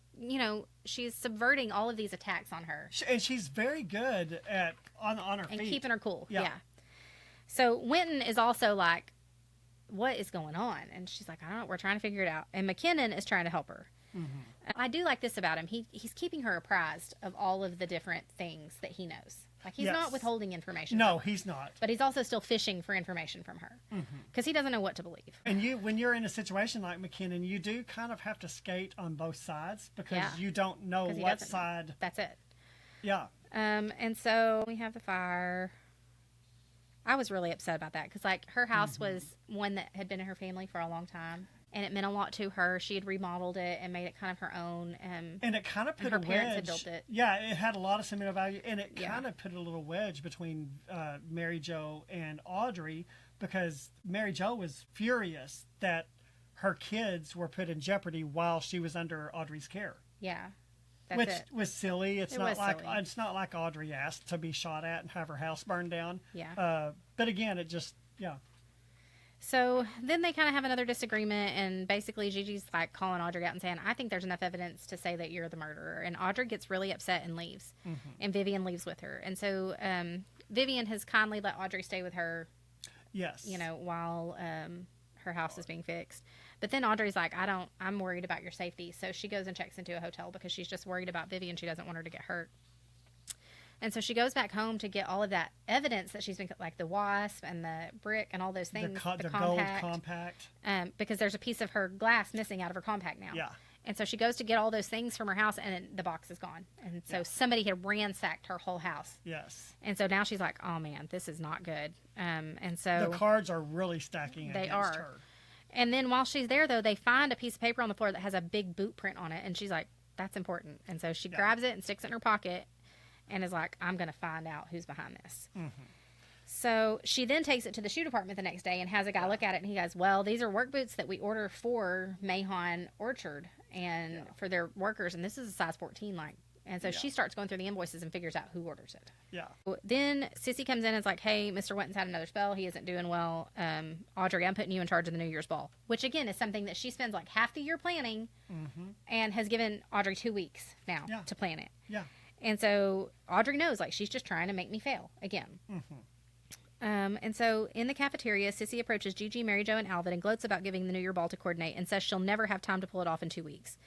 subverting all of these attacks on her. And she's very good at on her feet. And keeping her cool. Yeah. So Wynton is also like, what is going on? And she's like, I don't know. We're trying to figure it out. And McKinnon is trying to help her. Mm-hmm. I do like this about him. He's keeping her apprised of all of the different things that he knows. Like, he's not withholding information. No, he's not. But he's also still fishing for information from her because he doesn't know what to believe. And when you're in a situation like McKinnon, you do kind of have to skate on both sides because you don't know what side. Know. That's it. Yeah. And so we have the fire. I was really upset about that because, like, her house was one that had been in her family for a long time, and it meant a lot to her. She had remodeled it and made it kind of her own. And it kind of put a wedge. Her parents had built it. Yeah, it had a lot of sentimental value, and it kind of put a little wedge between Mary Jo and Audrey because Mary Jo was furious that her kids were put in jeopardy while she was under Audrey's care. Yeah. Which was silly. It's not like Audrey asked to be shot at and have her house burned down. Yeah. But again, it just So then they kind of have another disagreement, and basically Gigi's like calling Audrey out and saying, I think there's enough evidence to say that you're the murderer. And Audrey gets really upset and leaves. Mm-hmm. And Vivian leaves with her. And so Vivian has kindly let Audrey stay with her. Yes. While her house is being fixed. But then Audrey's like, I'm worried about your safety. So she goes and checks into a hotel because she's just worried about Vivian. She doesn't want her to get hurt. And so she goes back home to get all of that evidence that she's been, like the wasp and the brick and all those things. The gold compact. Because there's a piece of her glass missing out of her compact now. Yeah. And so she goes to get all those things from her house, and the box is gone. And so somebody had ransacked her whole house. Yes. And so now she's like, oh, man, this is not good. And so the cards are really stacking against her. And then while she's there, though, they find a piece of paper on the floor that has a big boot print on it. And she's like, That's important. And so she grabs it and sticks it in her pocket and is like, I'm going to find out who's behind this. Mm-hmm. So she then takes it to the shoe department the next day and has a guy look at it, and he goes, well, these are work boots that we order for Mahon Orchard and for their workers, and this is a size 14, like. And so she starts going through the invoices and figures out who orders it. Yeah. Then Sissy comes in and is like, hey, Mr. Wynton's had another spell. He isn't doing well. Audrey, I'm putting you in charge of the New Year's ball, which, again, is something that she spends like half the year planning and has given Audrey 2 weeks now to plan it. Yeah. And so Audrey knows, like, she's just trying to make me fail again. Mm-hmm. And so in the cafeteria, Sissy approaches Gigi, Mary Jo, and Alvin and gloats about giving the New Year ball to coordinate and says she'll never have time to pull it off in 2 weeks.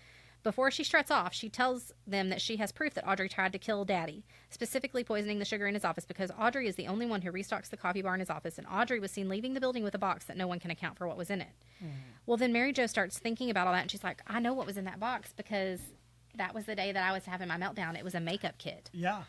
Before she struts off, she tells them that she has proof that Audrey tried to kill Daddy, specifically poisoning the sugar in his office because Audrey is the only one who restocks the coffee bar in his office, and Audrey was seen leaving the building with a box that no one can account for what was in it. Mm. Well, then Mary Jo starts thinking about all that, and she's like, I know what was in that box because that was the day that I was having my meltdown. It was a makeup kit. Yeah.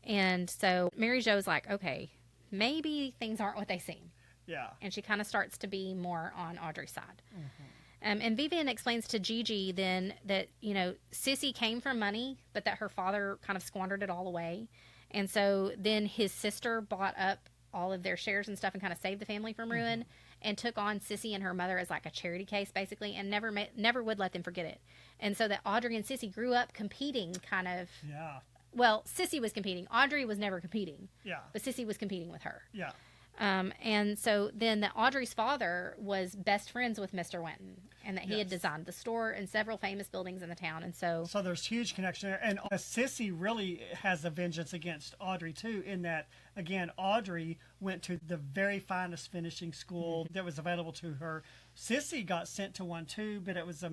And so Mary Jo's like, okay, maybe things aren't what they seem. Yeah. And she kind of starts to be more on Audrey's side. Mm-hmm. And Vivian explains to Gigi then that, you know, Sissy came from money, but that her father kind of squandered it all away. And so then his sister bought up all of their shares and stuff and kind of saved the family from ruin and took on Sissy and her mother as like a charity case, basically, and never would let them forget it. And so that Audrey and Sissy grew up competing kind of. Yeah. Well, Sissy was competing. Audrey was never competing. Yeah. But Sissy was competing with her. Yeah. And so then that Audrey's father was best friends with Mr. Wynton, and that he had designed the store and several famous buildings in the town. And so there's huge connection there. And Sissy really has a vengeance against Audrey too, in that, again, Audrey went to the very finest finishing school that was available to her. Sissy got sent to one too, but it was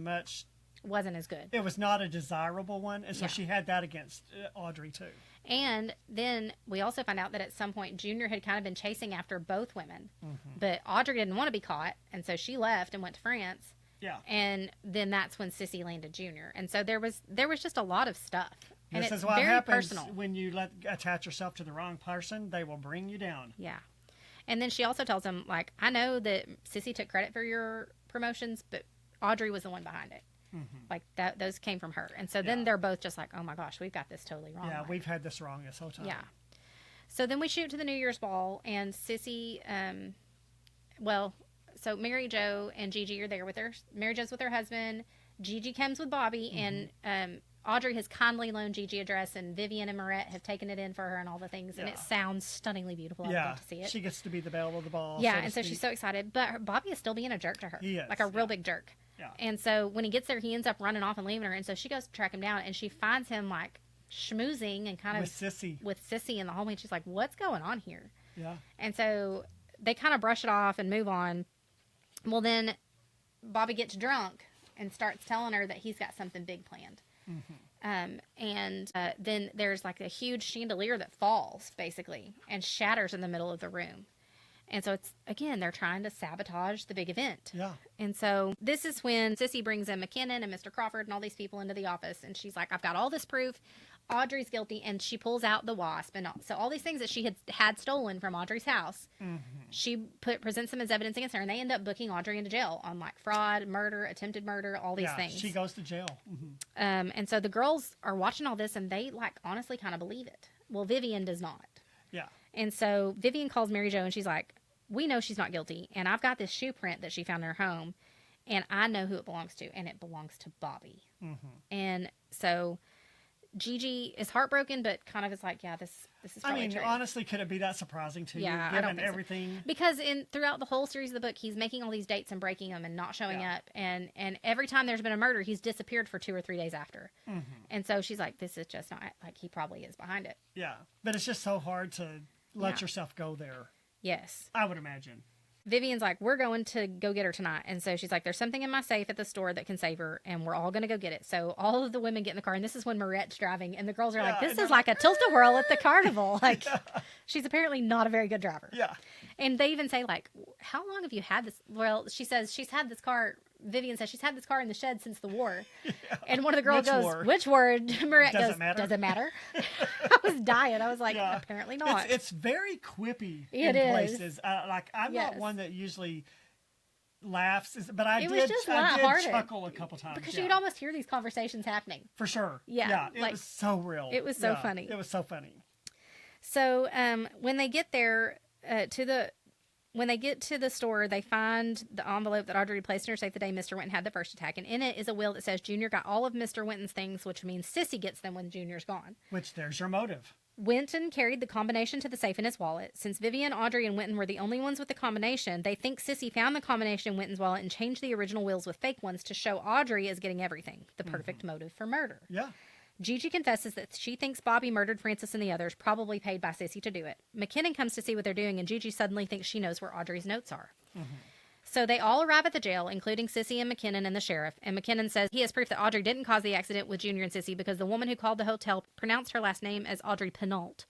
wasn't as good. It was not a desirable one, and so she had that against Audrey too. And then we also find out that at some point Junior had kind of been chasing after both women, but Audrey didn't want to be caught, and so she left and went to France. Yeah. And then that's when Sissy landed Junior, and so there was just a lot of stuff. And this is what happens personal. When you attach yourself to the wrong person; they will bring you down. Yeah. And then she also tells him, like, I know that Sissy took credit for your promotions, but Audrey was the one behind it. Mm-hmm. Like those came from her. And so then they're both just like, oh my gosh, we've got this totally wrong. Yeah, we've had this wrong this whole time. Yeah. So then we shoot to the New Year's ball, and Sissy, so Mary Jo and Gigi are there with Mary Jo's with her husband. Gigi comes with Bobby, and Audrey has kindly loaned Gigi a dress, and Vivian and Marette have taken it in for her and all the things, and it sounds stunningly beautiful. I love to see it. She gets to be the belle of the ball. Yeah, and so she's so excited, but Bobby is still being a jerk to her. He is. Like a real big jerk. Yeah. And so when he gets there, he ends up running off and leaving her. And so she goes to track him down, and she finds him like schmoozing and kind of with Sissy in the hallway. And she's like, what's going on here? Yeah. And so they kind of brush it off and move on. Well, then Bobby gets drunk and starts telling her that he's got something big planned. Mm-hmm. Then there's like a huge chandelier that falls basically and shatters in the middle of the room. And so it's, again, they're trying to sabotage the big event. Yeah. And so this is when Sissy brings in McKinnon and Mr. Crawford and all these people into the office. And she's like, I've got all this proof. Audrey's guilty. And she pulls out the wasp. And so all these things that she had stolen from Audrey's house, she presents them as evidence against her. And they end up booking Audrey into jail on like fraud, murder, attempted murder, all these things. She goes to jail. Mm-hmm. And so the girls are watching all this, and they like honestly kind of believe it. Well, Vivian does not. Yeah. And so Vivian calls Mary Jo, and she's like, we know she's not guilty, and I've got this shoe print that she found in her home, and I know who it belongs to, and it belongs to Bobby. Mm-hmm. And so Gigi is heartbroken, but kind of is like, yeah, this is probably true. Honestly, could it be that surprising to you, given I don't think everything? So. Because throughout the whole series of the book, he's making all these dates and breaking them and not showing up, and every time there's been a murder, he's disappeared for 2 or 3 days after. Mm-hmm. And so she's like, this is just not, like, he probably is behind it. Yeah, but it's just so hard to let yourself go there. Yes. I would imagine. Vivian's like, we're going to go get her tonight. And so she's like, there's something in my safe at the store that can save her, and we're all going to go get it. So all of the women get in the car, and this is when Marette's driving, and the girls are like, this is like a tilt-a-whirl at the carnival. Like, she's apparently not a very good driver. Yeah. And they even say, like, how long have you had this? Well, she says she's had this car. Vivian says she's had this car in the shed since the war. Yeah. And one of the girls goes, which war? Marette goes, does it matter? I was dying. I was like, apparently not. It's very quippy in places. I'm not one that usually laughs, but I did chuckle a couple times. Because you would almost hear these conversations happening. For sure. Yeah. It was so real. It was so funny. It was so funny. So when they get there when they get to the store, they find the envelope that Audrey placed in her safe the day Mr. Wynton had the first attack. And in it is a will that says Junior got all of Mr. Wynton's things, which means Sissy gets them when Junior's gone. Which there's your motive. Wynton carried the combination to the safe in his wallet. Since Vivian, Audrey, and Wynton were the only ones with the combination, they think Sissy found the combination in Wynton's wallet and changed the original wills with fake ones to show Audrey as getting everything. The perfect motive for murder. Yeah. Gigi confesses that she thinks Bobby murdered Francis and the others, probably paid by Sissy to do it. McKinnon comes to see what they're doing, and Gigi suddenly thinks she knows where Audrey's notes are. So they all arrive at the jail, including Sissy and McKinnon and the sheriff, and McKinnon says he has proof that Audrey didn't cause the accident with Junior and Sissy because the woman who called the hotel pronounced her last name as Audrey Penault.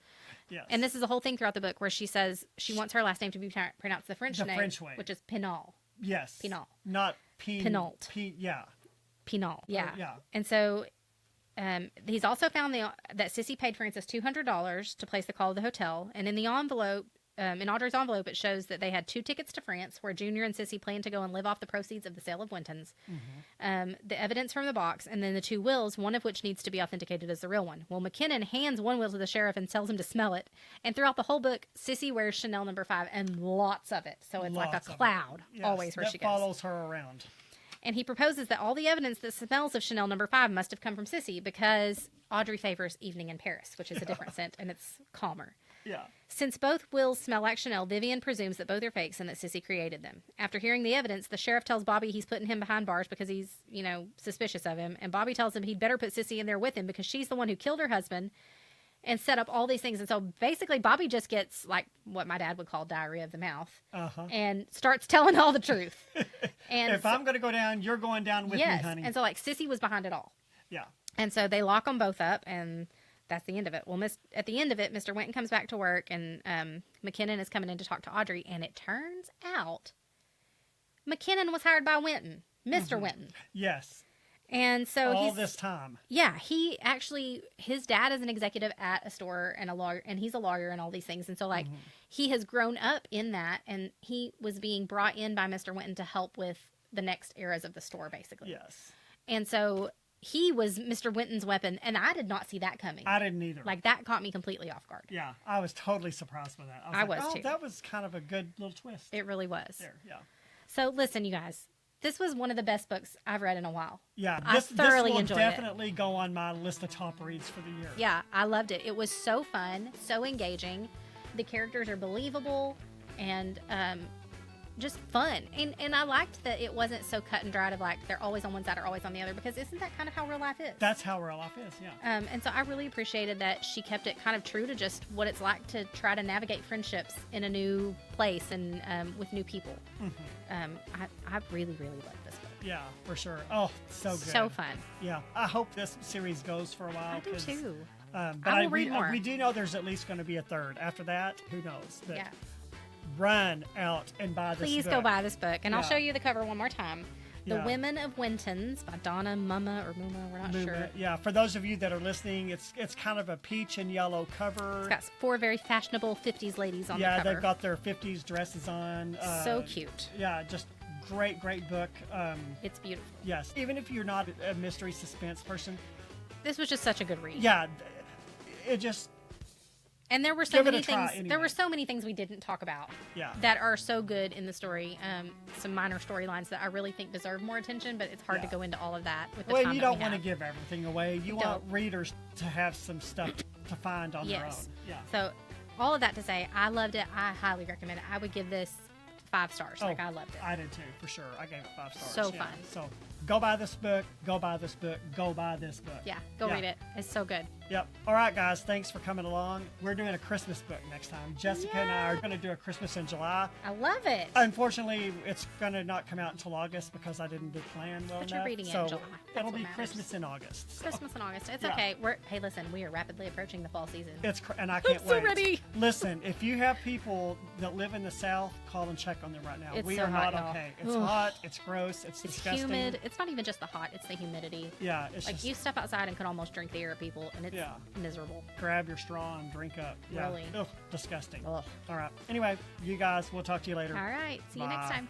Yes. And this is a whole thing throughout the book where she says she wants her last name to be pronounced the French name, way. which is Penault. Yes. Penault. Not Penault. Yeah. Penault. Yeah. Yeah. And so he's also found that Sissy paid Francis $200 to place the call to the hotel. And in the envelope, in Audrey's envelope, it shows that they had 2 tickets to France where Junior and Sissy planned to go and live off the proceeds of the sale of Wintons. The evidence from the box, and then the 2 wills, one of which needs to be authenticated as the real one. Well, McKinnon hands one will to the sheriff and tells him to smell it. And throughout the whole book, Sissy wears Chanel No. 5 and lots of it. So it's like a cloud always where she goes. That follows her around. And he proposes that all the evidence that smells of Chanel No. 5 must have come from Sissy because Audrey favors evening in Paris, which is a different scent, and it's calmer. Yeah. Since both wills smell like Chanel, Vivian presumes that both are fakes and that Sissy created them. After hearing the evidence, the sheriff tells Bobby he's putting him behind bars because he's, suspicious of him. And Bobby tells him he'd better put Sissy in there with him because she's the one who killed her husband and set up all these things. And so basically Bobby just gets like what my dad would call diarrhea of the mouth and starts telling all the truth. And if I'm going to go down, you're going down with me, honey. And so like Sissy was behind it all. Yeah. And so they lock them both up and that's the end of it. Well, at the end of it, Mr. Wynton comes back to work and McKinnon is coming in to talk to Audrey. And it turns out McKinnon was hired by Wynton, Mr. Wynton. Yes. And so all this time. Yeah, his dad is an executive at a store and a lawyer, and he's a lawyer and all these things. And so like he has grown up in that, and he was being brought in by Mr. Wynton to help with the next eras of the store, basically. Yes. And so he was Mr. Wynton's weapon, and I did not see that coming. I didn't either. Like that caught me completely off guard. Yeah, I was totally surprised by that. I was too. That was kind of a good little twist. It really was. There, yeah. So listen, you guys. This was one of the best books I've read in a while. Yeah, I thoroughly enjoyed it. This will definitely go on my list of top reads for the year. Yeah, I loved it. It was so fun, so engaging. The characters are believable and just fun. And I liked that it wasn't so cut and dried of like they're always on one side or always on the other, because isn't that kind of how real life is? That's how real life is, yeah. And so I really appreciated that she kept it kind of true to just what it's like to try to navigate friendships in a new place and with new people. I really, really liked this book. Yeah, for sure. Oh, so good. So fun. Yeah. I hope this series goes for a while. I do too. But I will read more. We do know there's at least going to be a third. After that, who knows? But yeah. Run out and buy this book. Please go buy this book. And I'll show you the cover one more time. The Yeah. Women of Wyntons by Donna Mumma or Mumma, we're not sure. Yeah, for those of you that are listening, it's kind of a peach and yellow cover. It's got 4 very fashionable 50s ladies on the cover. Yeah, they've got their 50s dresses on. So cute. Yeah, just great book. It's beautiful. Yes, even if you're not a mystery suspense person. This was just such a good read. Yeah, it just... And there were so many things. Anyway. There were so many things we didn't talk about. Yeah. That are so good in the story. Some minor storylines that I really think deserve more attention, but it's hard to go into all of that with the time you that don't we want have. to give everything away. You want readers to have some stuff to find on their own. Yeah. So, all of that to say, I loved it. I highly recommend it. I would give this 5 stars. I loved it. I did too, for sure. I gave it 5 stars. So fun. So go buy this book. Go buy this book. Go buy this book. Yeah, go read it. It's so good. Yep. All right, guys. Thanks for coming along. We're doing a Christmas book next time. Jessica and I are going to do a Christmas in July. I love it. Unfortunately, it's going to not come out until August because I didn't plan well enough. But you're reading it in July. It'll be Christmas in August. So. Christmas in August. It's okay. Hey, listen, we are rapidly approaching the fall season. And I can't wait. I'm so ready. Listen, if you have people that live in the South, call and check on them right now. We are hot, not okay. It's hot. It's gross. It's disgusting. Humid. It's not even just the hot. It's the humidity. Yeah. It's like just, you step outside and could almost drink the air, people, and it's miserable. Grab your straw and drink up. Yeah. Really. Ugh, disgusting. Ugh. All right. Anyway, you guys, we'll talk to you later. All right. See you next time.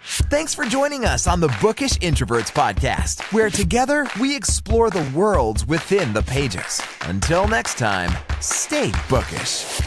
Thanks for joining us on the Bookish Introverts podcast, where together we explore the worlds within the pages. Until next time, stay bookish.